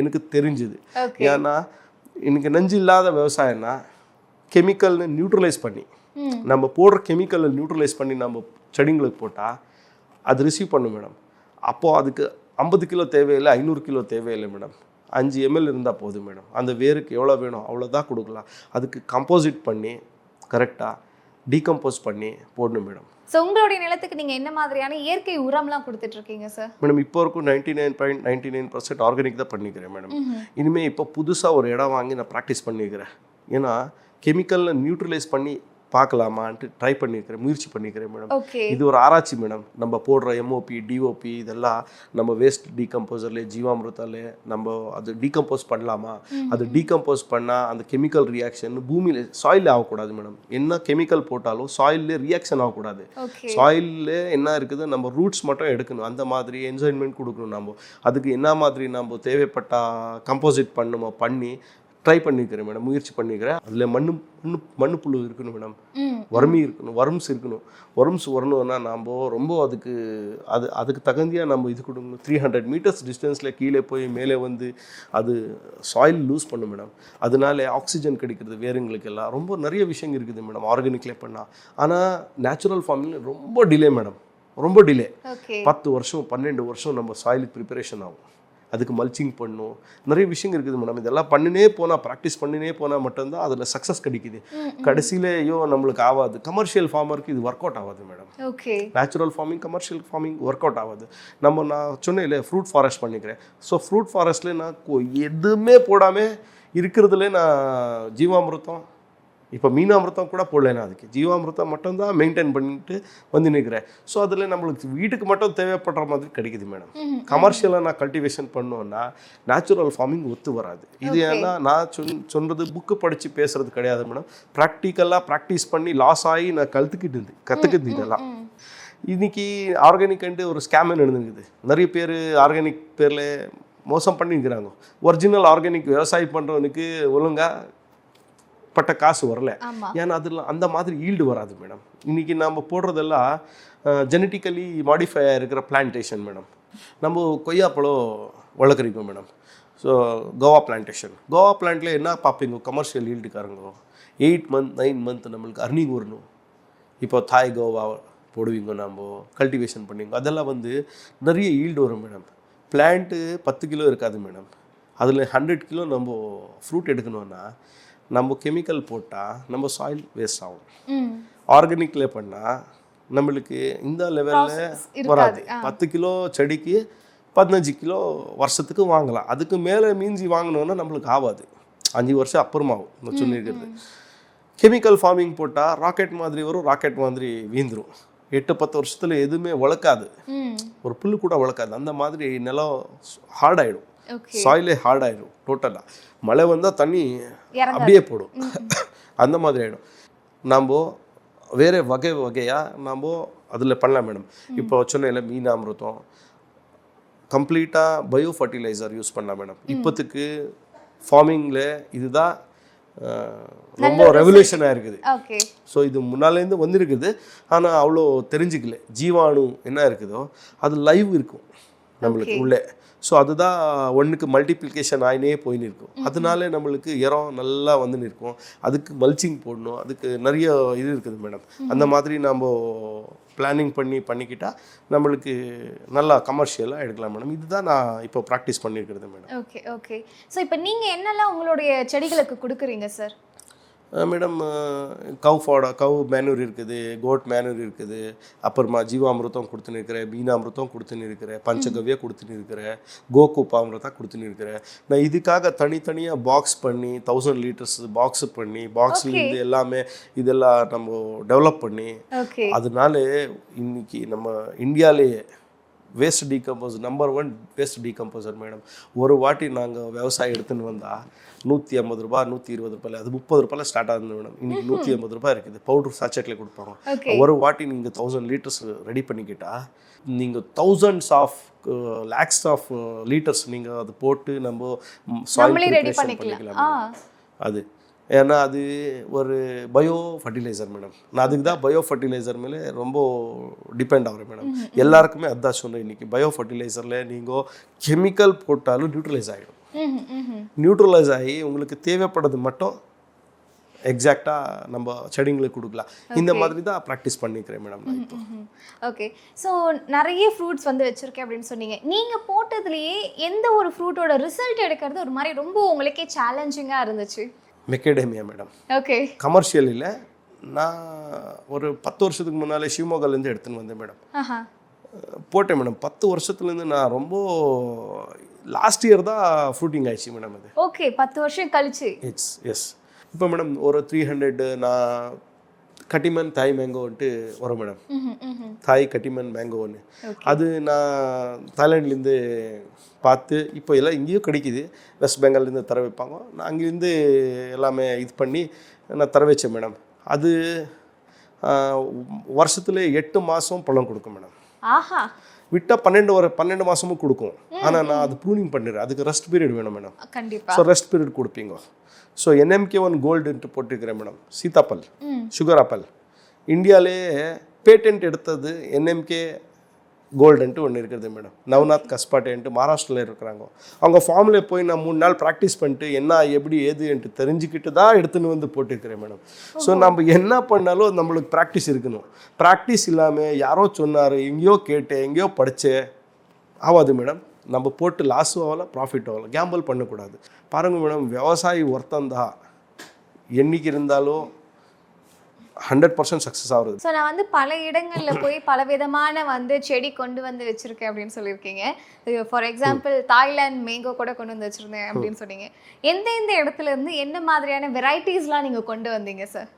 எனக்கு தெரிஞ்சுது. ஏன்னா எனக்கு நஞ்சு இல்லாத விவசாயம்னா கெமிக்கல்னு நியூட்ரலைஸ் பண்ணி, நம்ம போடுற கெமிக்கலை நியூட்ரலைஸ் பண்ணி நம்ம செடிங்களுக்கு போட்டால் அது ரிசீவ் பண்ணும் மேடம். அப்போது அதுக்கு 50 கிலோ தேவையில்லை, 500 கிலோ தேவையில்லை மேடம். 5 ml இருந்தால் போதும் மேடம். அந்த வேருக்கு எவ்வளோ வேணும் அவ்வளோதான் கொடுக்கலாம். அதுக்கு கம்போசிட் பண்ணி கரெக்டாக டீகம்போஸ் பண்ணி போடணும் மேடம். ஸோ உங்களுடைய நிலத்துக்கு நீங்கள் என்ன மாதிரியான இயற்கை உரம்லாம் கொடுத்துட்ருக்கீங்க சார்? மேடம் இப்போ வரைக்கும் 99.99% ஆர்கானிக் தான் பண்ணிக்கிறேன் மேடம். இனிமேல் இப்போ புதுசாக ஒரு இடம் வாங்கி நான் ப்ராக்டிஸ் பண்ணிக்கிறேன். ஏன்னா கெமிக்கலில் நியூட்ரலைஸ் பண்ணி பார்க்கலாமான்ட்டு ட்ரை பண்ணியிருக்கிறேன், முயற்சி பண்ணிக்கிறேன் மேடம். இது ஒரு ஆராய்ச்சி மேடம். நம்ம போடுற MOP, DOP இதெல்லாம் நம்ம வேஸ்ட் டீகம்போசர்லேயே, ஜீவாமிர்தாலே நம்ம அது டீகம்போஸ் பண்ணலாமா, அது டீகம்போஸ் பண்ணால் அந்த கெமிக்கல் ரியாக்ஷன் பூமியில் சாயிலில் ஆகக்கூடாது மேடம். என்ன கெமிக்கல் போட்டாலும் சாயிலே ரியாக்ஷன் ஆகக்கூடாது. சாயிலில் என்ன இருக்குது நம்ம ரூட்ஸ் மட்டும் எடுக்கணும். அந்த மாதிரி என்ஜாய்மெண்ட் கொடுக்கணும். நம்ம அதுக்கு என்ன மாதிரி நம்ம தேவைப்பட்ட கம்போசிட் பண்ணி ட்ரை பண்ணிக்கிறேன் மேடம், முயற்சி பண்ணிக்கிறேன். அதில் மண்ணுப்புழு இருக்கணும் மேடம், வறுமை இருக்கணும், வர்ம்ஸ் இருக்கணும். வர்ம்ஸ் வரணும்னா நம்ம ரொம்ப அதுக்கு தகுந்தியாக நம்ம இது கொடுக்கணும். 300 மீட்டர்ஸ் டிஸ்டன்ஸில் கீழே போய் மேலே வந்து அது சாயில் லூஸ் பண்ணும் மேடம். அதனால ஆக்சிஜன் கிடைக்கிறது வேறுங்களுக்கு எல்லாம் ரொம்ப நிறைய விஷயங்கள் இருக்குது மேடம் ஆர்கானிக்லே பண்ணால். ஆனால் நேச்சுரல் ஃபார்மிங் ரொம்ப டிலே மேடம், ரொம்ப டிலே. 10 வருஷம் 12 வருஷம் நம்ம சாயிலுக்கு ப்ரிப்பரேஷன் ஆகும். அதுக்கு மல்ச்சிங் பண்ணணும், நிறைய விஷயங்கள் இருக்குது மேடம். இதெல்லாம் ப்ராக்டிஸ் பண்ணினே போனால் மட்டும்தான் அதில் சக்ஸஸ் கிடைக்குது. கடைசியில் ஐயோ நம்மளுக்கு ஆகாது. கமர்ஷியல் ஃபார்மருக்கு இது ஒர்க் அவுட் ஆகாது madam. Natural farming commercial farming work out ஆகாது. நான் சொன்னேன் இல்லை ஃப்ரூட் ஃபாரஸ்ட் பண்ணிக்கிறேன். ஸோ ஃப்ரூட் ஃபாரஸ்ட்லேயே நான் எதுவுமே போடாமல் இருக்கிறதுல நான் ஜீவாமிருத்தம், இப்போ மீனாமிருத்தம் கூட போடலைன்னா அதுக்கு ஜீவாமிருத்தம் மட்டும்தான் மெயின்டைன் பண்ணிட்டு வந்து நிற்கிறேன். ஸோ அதில் நம்மளுக்கு வீட்டுக்கு மட்டும் தேவைப்படுற மாதிரி கிடைக்குது மேடம். கமர்ஷியலாக நான் கல்டிவேஷன் பண்ணோன்னா நேச்சுரல் ஃபார்மிங் ஒத்து வராது. இது ஏன்னா நான் சொன்னது புக்கு படித்து பேசுறது கிடையாது மேடம். ப்ராக்டிக்கலாக ப்ராக்டிஸ் பண்ணி லாஸ் ஆகி நான் கற்றுக்கிட்டு இதெல்லாம். இன்னைக்கு ஆர்கானிக் ஒரு ஸ்கேம் நடந்துருக்குது. நிறைய பேர் ஆர்கானிக் பேரில் மோசம் பண்ணிக்கிறாங்க. ஒரிஜினல் ஆர்கானிக் விவசாயம் பண்ணுறவனுக்கு ஒழுங்காக பட்ட காசு வரல. ஏன்னா அதில் அந்த மாதிரி ஈல்டு வராது மேடம். இன்றைக்கி நம்ம போடுறதெல்லாம் ஜெனட்டிக்கலி மாடிஃபை இருக்கிற பிளான்டேஷன் மேடம். நம்ம கொய்யாப்பழம் வளர்க்குறீங்க மேடம். ஸோ கோவா பிளான்ட்டில் என்ன பார்ப்பீங்க, கமர்ஷியல் ஈல்டுக்காரங்க 8 month 9 month நம்மளுக்கு அர்னிங் வரணும். இப்போ தாய் கோவா போடுவீங்க, நம்ம கல்டிவேஷன் பண்ணுவீங்க, அதெல்லாம் வந்து நிறைய ஈல்டு வரும் மேடம். பிளான்ட்டு 10 கிலோ இருக்காது மேடம். அதில் 100 கிலோ நம்ம ஃப்ரூட் எடுக்கணும்னா நம்ம கெமிக்கல் போட்டால் நம்ம சாயில் வேஸ்ட் ஆகும். ஆர்கானிக்ல பண்ணால் நம்மளுக்கு இந்த லெவலில் வராது. 10 கிலோ செடிக்கு 15 கிலோ வருஷத்துக்கு வாங்கலாம். அதுக்கு மேலே மீஞ்சி வாங்கினோன்னா நம்மளுக்கு ஆகாது. 5 வருஷம் அப்புறமாகும். நான் சொல்லியிருக்கிறது. கெமிக்கல் ஃபார்மிங் போட்டால் ராக்கெட் மாதிரி வரும், ராக்கெட் மாதிரி வீந்துடும். 8-10 வருஷத்தில் எதுவுமே வளர்க்காது, ஒரு புல்லு கூட வளர்க்காது. அந்த மாதிரி நிலம் ஹார்ட் ஆகிடும், சாயிலே ஹார்ட் ஆகிடும் டோட்டலாக. மழை வந்தால் தண்ணி அப்படியே போடும், அந்த மாதிரி ஆகிடும். நம்ம வேறு வகையாக நம்ம அதில் பண்ணலாம் மேடம். இப்போ சொன்ன மீனாமிருத்தம் கம்ப்ளீட்டாக பயோ ஃபர்டிலைசர் யூஸ் பண்ணலாம் மேடம். இப்போத்துக்கு ஃபார்மிங்கில் இதுதான் ரொம்ப ரெவல்யூஷனாக இருக்குது. ஸோ இது முன்னாலேருந்து வந்துருக்குது, ஆனால் அவ்வளோ தெரிஞ்சுக்கல. ஜீவாணு என்ன இருக்குதோ அது லைவ் இருக்கும் நம்மளுக்கு உள்ளே. ஸோ அதுதான் ஒன்றுக்கு மல்டிப்ளிகேஷன் ஆகினே போயின்னு இருக்கும். அதனால நம்மளுக்கு இறம் நல்லா வந்து நிற்கும். அதுக்கு மல்ச்சிங் போடணும், அதுக்கு நிறைய இது இருக்குது மேடம். அந்த மாதிரி நம்ம பிளானிங் பண்ணிக்கிட்டால் நம்மளுக்கு நல்லா கமர்ஷியலாக எடுக்கலாம் மேடம். இதுதான் நான் இப்போ ப்ராக்டிஸ் பண்ணியிருக்கிறது மேடம். ஓகே. ஸோ இப்போ நீங்கள் என்னெல்லாம் உங்களுடைய செடிகளுக்கு கொடுக்குறீங்க சார்? மேடம் கவ் மேனூர் இருக்குது, கோட் மேனூர் இருக்குது, அப்புறமா ஜீவாமிருத்தம் கொடுத்துன்னு இருக்கிறேன், மீனாமிருத்தம் கொடுத்துன்னு இருக்கிறேன், பஞ்சகவ்யா கொடுத்துன்னு இருக்கிறேன், கோகுப்பாமிரதம் கொடுத்துன்னு இருக்கிறேன். நான் இதுக்காக தனித்தனியாக பாக்ஸ் பண்ணி 1000 liters பாக்ஸ் பண்ணி பாக்ஸ்லேருந்து எல்லாமே இதெல்லாம் நம்ம டெவலப் பண்ணி, அதனால இன்னைக்கு நம்ம இந்தியாவிலேயே waste decompose number 1 waste decomposer madam. ஒரு வாட்டி நாங்கள் விவசாயம் எடுத்துன்னு வந்தால் 150 ரூபா 120 ரூபாயில், அது 30 ரூபாயில் ஸ்டார்ட் ஆகுது மேடம். இன்னைக்கு 150 ரூபாய் இருக்குது. பவுடர் சாச்செட்டில் கொடுப்பாங்க. ஒரு வாட்டி நீங்கள் 1000 liters ரெடி பண்ணிக்கிட்டால் நீங்கள் thousands of lakhs of liters நீங்கள் அது போட்டு நம்ம சாயில் ப்ரிப்பரேஷன் பண்ணிக்கலாம். அது ஏன்னா அது ஒரு பயோ ஃபர்டிலைசர் மேடம். நான் அதுக்கு தான் பயோ ஃபர்டிலைசர் மேலே ரொம்ப டிபெண்ட் ஆகிறேன் மேடம். எல்லாருக்குமே அதுதான் சொன்னேன். இன்றைக்கி பயோ ஃபர்டிலைசரில் நீங்கள் கெமிக்கல் போட்டாலும் நியூட்ரலைஸ் ஆகிடும். நியூட்ரலைஸ் ஆகி உங்களுக்கு தேவைப்படுறது மட்டும் எக்ஸாக்டாக நம்ம செடிங்களுக்கு கொடுக்கலாம். இந்த மாதிரி தான் ப்ராக்டிஸ் பண்ணிக்கிறேன் மேடம் நான் இப்போ. ஓகே. ஸோ நிறைய ஃப்ரூட்ஸ் வந்து வச்சுருக்கேன் அப்படின்னு சொன்னீங்க. நீங்கள் போட்டதுலேயே எந்த ஒரு ஃப்ரூட்டோட ரிசல்ட் எடுக்கிறது ஒரு மாதிரி ரொம்ப உங்களுக்கே சேலஞ்சிங்காக இருந்துச்சு? மெக்கடேமியா மேடம். ஓகே. கமர்ஷியல் இல்லை, நான் ஒரு 10 வருஷத்துக்கு முன்னாலே ஷிவமோகாலேருந்து எடுத்துன்னு வந்தேன் மேடம். போட்டேன் மேடம். 10 வருஷத்துலேருந்து நான் ரொம்ப லாஸ்ட் இயர் தான் ஃப்ரூட்டிங் ஆயிடுச்சு மேடம். அது ஓகே. 10 வருஷம் கழிச்சு. எஸ். இப்போ மேடம் ஒரு 300 நான் கட்டிமன் தாய் மேங்கோன்ட்டு வரும் மேடம். தாய் கட்டிமன் மேங்கோ ஒன்று, அது நான் தாய்லாண்ட்லேருந்து பார்த்து இப்போ எல்லாம் இங்கேயும் கிடைக்கிது. வெஸ்ட் பெங்கால்லேருந்து தர வைப்பாங்க. நான் அங்கேருந்து எல்லாமே இது பண்ணி நான் தர வச்சேன் மேடம். அது வருஷத்துல 8 மாதம் பழம் கொடுக்கும் மேடம். ஆஹா விட்டால் 12 மாதமும் கொடுக்கும். ஆனால் நான் அது ப்ரூனிங் பண்ணிடுறேன். அதுக்கு ரெஸ்ட் பீரியட் வேணும் மேடம். கண்டிப்பா. ஸோ ரெஸ்ட் பீரியட் கொடுப்பீங்க. ஸோ NMK1 கோல்டுன்ட்டு போட்டிருக்கிறேன் மேடம். சீதாப்பல், சுகர் ஆப்பிள். இந்தியாவிலே பேட்டன்ட் எடுத்தது NMK கோல்டுன்ட்டு ஒன்று இருக்குது மேடம். நவ்நாத் கஸ்பாட்டேன்ட்டு மகாராஷ்டிரில் இருக்கிறாங்க. அவங்க ஃபார்மில் போய் நான் 3 நாள் ப்ராக்டிஸ் பண்ணிட்டு என்ன எப்படி ஏதுன்ட்டு தெரிஞ்சுக்கிட்டு தான் எடுத்துன்னு வந்து போட்டிருக்கிறேன் மேடம். ஸோ நம்ம என்ன பண்ணாலும் நம்மளுக்கு ப்ராக்டிஸ் இருக்கணும். ப்ராக்டிஸ் இல்லாமல் யாரோ சொன்னார், எங்கேயோ கேட்டேன், எங்கேயோ படித்தேன் ஆகாது மேடம். நம்ம போட்டு லாஸும் ஆகல, ப்ராஃபிட் ஆகல. கேம்பிள் பண்ணக்கூடாது. பாருங்கள் மேடம், விவசாயி ஒருத்தந்தான் என்னைக்கு இருந்தாலும் 100% சக்ஸஸ் ஆகுது. ஸோ நான் வந்து பல இடங்களில் போய் பல விதமான வந்து செடி கொண்டு வந்து வச்சுருக்கேன் அப்படின்னு சொல்லியிருக்கீங்க. ஃபார் எக்ஸாம்பிள் தாய்லாந்து மேங்கோ கூட கொண்டு வந்து வச்சுருந்தேன் அப்படின்னு சொன்னீங்க. எந்த இடத்துல இருந்து என்ன மாதிரியான வெரைட்டிஸ்லாம் நீங்கள் கொண்டு வந்தீங்க சார்?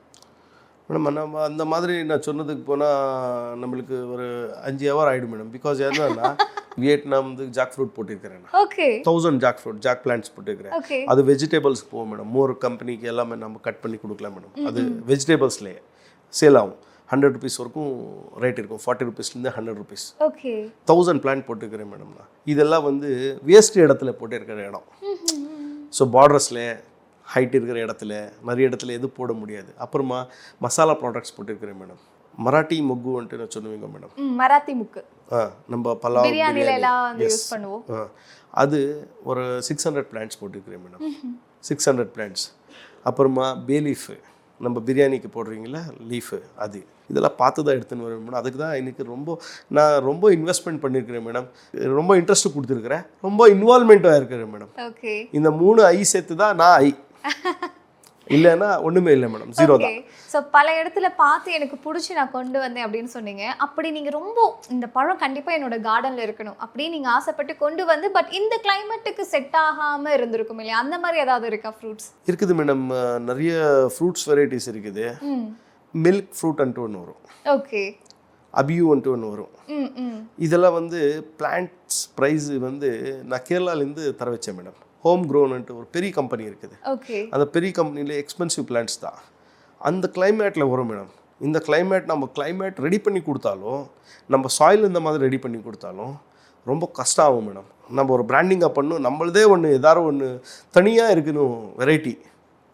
மேடம் நம்ம அந்த மாதிரி நான் சொன்னதுக்கு போனால் நம்மளுக்கு ஒரு 5 ஹவர் ஆகிடும் மேடம். பிகாஸ் என்னன்னா வியட்நாம் ஜாக் ஃப்ரூட் போட்டிருக்கிறேன். ஓகே 1000 ஜாக் பிளான்ட்ஸ் போட்டிருக்கிறேன். ஓகே அது வெஜிடபிள்ஸ்க்கு போகும் மேடம். மோர் கம்பெனிக்கு எல்லாமே நம்ம கட் பண்ணி கொடுக்கலாம் மேடம். அது வெஜிடபிள்ஸ்லேயே சேல் ஆகும். 100 rupees வரைக்கும் ரேட் இருக்கும். 40 rupeesலேருந்து 100 rupees. ஓகே 1000 பிளான்ட் போட்டுருக்கிறேன் மேடம். நான் இதெல்லாம் வந்து வேஸ்ட் இடத்துல போட்டிருக்கிற இடம். ஸோ பார்டர்ஸில் ஹைட் இருக்கிற இடத்துல நிறைய இடத்துல எது போட முடியாது. அப்புறமா மசாலா ப்ராடக்ட்ஸ் போட்டிருக்கிறேன் மேடம். மராட்டி மொக்குன்ட்டு நான் சொல்லுவீங்க மேடம். மராத்தி முக்கு நம்ம பல்லாவ் பிரியாணில எல்லாம் வந்து யூஸ் பண்ணுவோம். அது ஒரு 600 பிளான்ட்ஸ் போட்டிருக்கிறேன் மேடம். 600 பிளான்ட்ஸ். அப்புறமா பே லீஃபு, நம்ம பிரியாணிக்கு போடுறீங்களா லீஃபு, அது இதெல்லாம் பார்த்து தான் எடுத்துன்னு வருவேன் மேடம். அதுக்கு தான் எனக்கு நான் ரொம்ப இன்வெஸ்ட்மெண்ட் பண்ணியிருக்கிறேன் மேடம். ரொம்ப இன்ட்ரெஸ்ட் கொடுத்துருக்குறேன். ரொம்ப இன்வால்மெண்ட்டாக இருக்கிறேன் மேடம். ஓகே இந்த 3 ஐ சேர்த்து தான் நான் ஐ, இல்லைன்னா ஒன்றுமே இல்லை மேடம், 0 தான். ஸோ பல இடத்துல பார்த்து எனக்கு பிடிச்சி நான் கொண்டு வந்தேன் அப்படின்னு சொன்னீங்க. அப்படி நீங்கள் ரொம்ப இந்த பழம் கண்டிப்பாக என்னோட கார்டனில் இருக்கணும் அப்படின்னு நீங்கள் ஆசைப்பட்டு கொண்டு வந்து பட் இந்த கிளைமேட்டுக்கு செட் ஆகாமல் இருந்திருக்கும் இல்லையா? அந்த மாதிரி ஏதாவது இருக்கா ஃப்ரூட்ஸ்? இருக்குது மேடம். நிறைய ஃப்ரூட்ஸ் வெரைட்டிஸ் இருக்குது. மில்க் ஃப்ரூட்ன்ட்டு ஒன்று வரும். ஓகே அபியூன்ட்டு ஒன்று வரும். இதெல்லாம் வந்து பிளான்ட்ஸ் ப்ரைஸ் வந்து நான் கேரளாலேருந்து தர வச்சேன் மேடம். ஹோம் க்ரோன்ட்டு ஒரு பெரிய கம்பெனி இருக்குது. ஓகே அந்த பெரிய கம்பெனியில் எக்ஸ்பென்சிவ் பிளான்ட்ஸ் தான். அந்த கிளைமேட்டில் வரும் மேடம். இந்த கிளைமேட் நம்ம கிளைமேட் ரெடி பண்ணி கொடுத்தாலும், நம்ம சாயில் இந்த மாதிரி ரெடி பண்ணி கொடுத்தாலும் ரொம்ப கஷ்டம் ஆகும் மேடம். நம்ம ஒரு பிராண்டிங்காக பண்ணணும், நம்மளதே ஒன்று ஏதாவது ஒன்று தனியாக இருக்கணும் வெரைட்டி.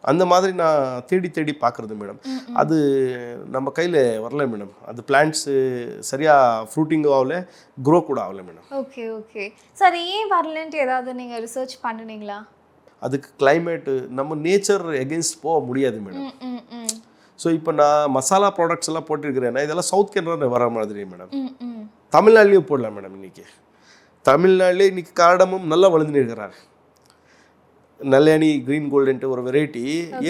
அந்த மாதிரி நான் தேடி பார்க்குறது மேடம். அது நம்ம கையில் வரல மேடம். அது பிளான்ட்ஸு சரியாக ஃப்ரூட்டிங்கும் ஆகல, க்ரோ கூட ஆகலை மேடம். ஓகே ஓகே சார், ஏன் வரலன்ட்டு ஏதாவது நீங்கள் ரிசர்ச் பண்ணுனீங்களா? அதுக்கு கிளைமேட்டு நம்ம நேச்சர் எகென்ஸ்ட் போக முடியாது மேடம். ஸோ இப்போ நான் மசாலா ப்ராடக்ட்ஸ் எல்லாம் போட்டிருக்கிறேன்னா இதெல்லாம் சவுத் கேரளாவில் வர மாதிரி மேடம். தமிழ்நாட்டிலையும் போடலாம் மேடம். இன்றைக்கி தமிழ்நாட்டிலே இன்றைக்கி காடமும் நல்லா வளர்ந்துன்னு இருக்கிறார். நல்லேணி க்ரீன் கோல்டுன்ட்டு ஒரு வெரைட்டி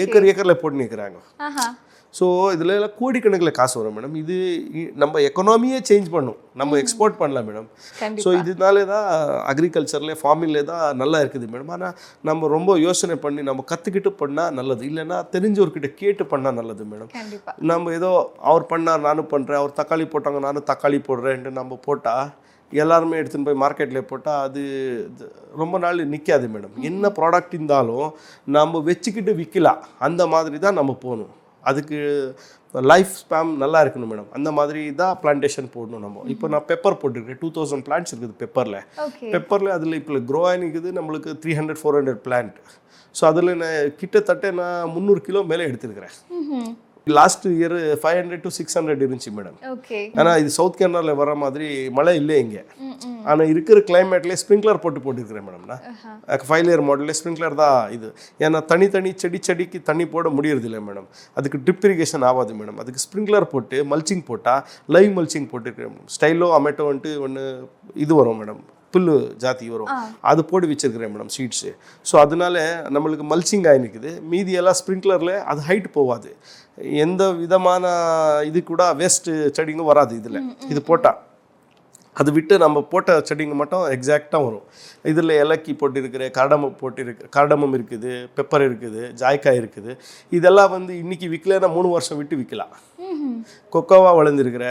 ஏக்கரில் போட்டு நிற்கிறாங்க. ஸோ இதில் எல்லாம் கோடிக்கணக்கில் காசு வரும் மேடம். இது நம்ம எக்கனாமியே சேஞ்ச் பண்ணும், நம்ம எக்ஸ்போர்ட் பண்ணலாம் மேடம். ஸோ இதனாலே தான் அக்ரிகல்ச்சரில் ஃபார்மிங்லே தான் நல்லா இருக்குது மேடம். ஆனால் நம்ம ரொம்ப யோசனை பண்ணி நம்ம கற்றுக்கிட்டு பண்ணால் நல்லது, இல்லைன்னா தெரிஞ்சவர்கிட்ட கேட்டு பண்ணால் நல்லது மேடம். நம்ம ஏதோ அவர் பண்ணார் நானும் பண்ணுறேன், அவர் தக்காளி போட்டாங்க நானும் தக்காளி போடுறேன்ட்டு நம்ம போட்டால் எல்லாருமே எடுத்துன்னு போய் மார்க்கெட்டில் போட்டால் அது ரொம்ப நாள் நிற்காது மேடம். என்ன ப்ராடக்ட் இருந்தாலும் நம்ம வச்சுக்கிட்டு விற்கலாம், அந்த மாதிரி தான் நம்ம போகணும். அதுக்கு லைஃப் ஸ்பேம் நல்லா இருக்கணும் மேடம். அந்த மாதிரி தான் பிளான்டேஷன் போடணும் நம்ம. இப்போ நான் பெப்பர் போட்டிருக்கேன். 2000 பிளான்ட்ஸ் இருக்குது பெப்பரில். அதில் இப்போ க்ரோ ஆகிக்குது நம்மளுக்கு 300-400 பிளான்ட். ஸோ அதில் நான் கிட்டத்தட்ட நான் 300 கிலோ மேலே எடுத்துருக்கிறேன். லாஸ்ட் இயர் 500 to 600 இருந்துச்சு மேடம். ஆனால் இது சவுத் கேரளாவில் வர மாதிரி மழை இல்லை இங்கே. ஆனால் இருக்கிற கிளைமேட்லேயே ஸ்ப்ரிங்க்லர் போட்டுருக்கிறேன் மேடம். நான் 5 லேயர் மாடலில் ஸ்ப்ரிங்க்லர் தான் இது. ஏன்னா தனி செடிக்கு தண்ணி போட முடியறதில்லை மேடம். அதுக்கு ட்ரிப் இரிகேஷன் ஆகாது மேடம். அதுக்கு ஸ்ப்ரிங்க்லர் போட்டு மல்ச்சிங் போட்டால் லைவ் மல்ச்சிங் போட்டுருக்கிறேன் மேடம். ஸ்டைலோ அமேட்டோன்ட்டு ஒன்று இது வரும் மேடம், புல்லு ஜாதி வரும், அது போட்டு வச்சிருக்கிறேன் மேடம் சீட்ஸு. ஸோ அதனால நம்மளுக்கு மல்ச்சிங் ஆகி நிற்குது. மீதியெல்லாம் ஸ்ப்ரிங்க்லரில் அது ஹைட் போகாது, எந்த விதமான இது கூட வேஸ்ட்டு செடிங்கும் வராது இதில். இது போட்டால் அது விட்டு நம்ம போட்ட செடிங்க மட்டும் எக்ஸாக்டாக வரும். இதில் ஏலக்கி போட்டிருக்கிற காடமம் இருக்குது, பெப்பர் இருக்குது, ஜாய்க்காய் இருக்குது. இதெல்லாம் வந்து இன்றைக்கி விற்கலன்னா 3 வருஷம் விட்டு விற்கலாம். கொக்கோவா வளர்ந்துருக்கிற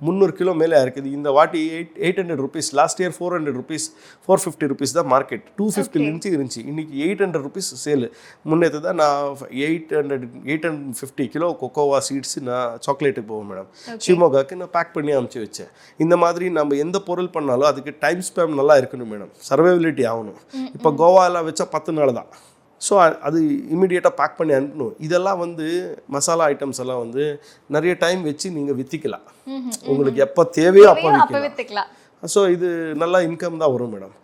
300 கிலோ மேலே இருக்குது. இந்த வாட்டி 800 rupees, last year 400 rupees 450 rupees தான் மார்க்கெட். 250 இருந்துச்சு, இன்னைக்கு 800 ருபீஸ் சேலு. முன்னேற்று தான் நான் 850 கிலோ கொக்கோவா சீட்ஸ் நான் சாக்லேட்டுக்கு போவேன் மேடம், ஷிமோகாக்கு நான் பேக் பண்ணி அனுப்பிச்சி வச்சேன். இந்த மாதிரி நம்ம எந்த பொருள் பண்ணாலும் அதுக்கு டைம் ஸ்பேம் நல்லா இருக்கணும் மேடம், சர்வைபிலிட்டி ஆகணும். இப்போ கோவாவில் வச்சா 10 நாள் தான். ஸோ அது இமீடியட்டாக பேக் பண்ணி அனுப்பணும். இதெல்லாம் வந்து மசாலா ஐட்டம்ஸ் எல்லாம் வந்து நிறைய டைம் வச்சு நீங்கள் விற்றுக்கலாம், உங்களுக்கு எப்போ தேவையோ அப்போ விற்றுக்கலாம். ஸோ இது நல்லா இன்கம் தான் வரும் மேடம்.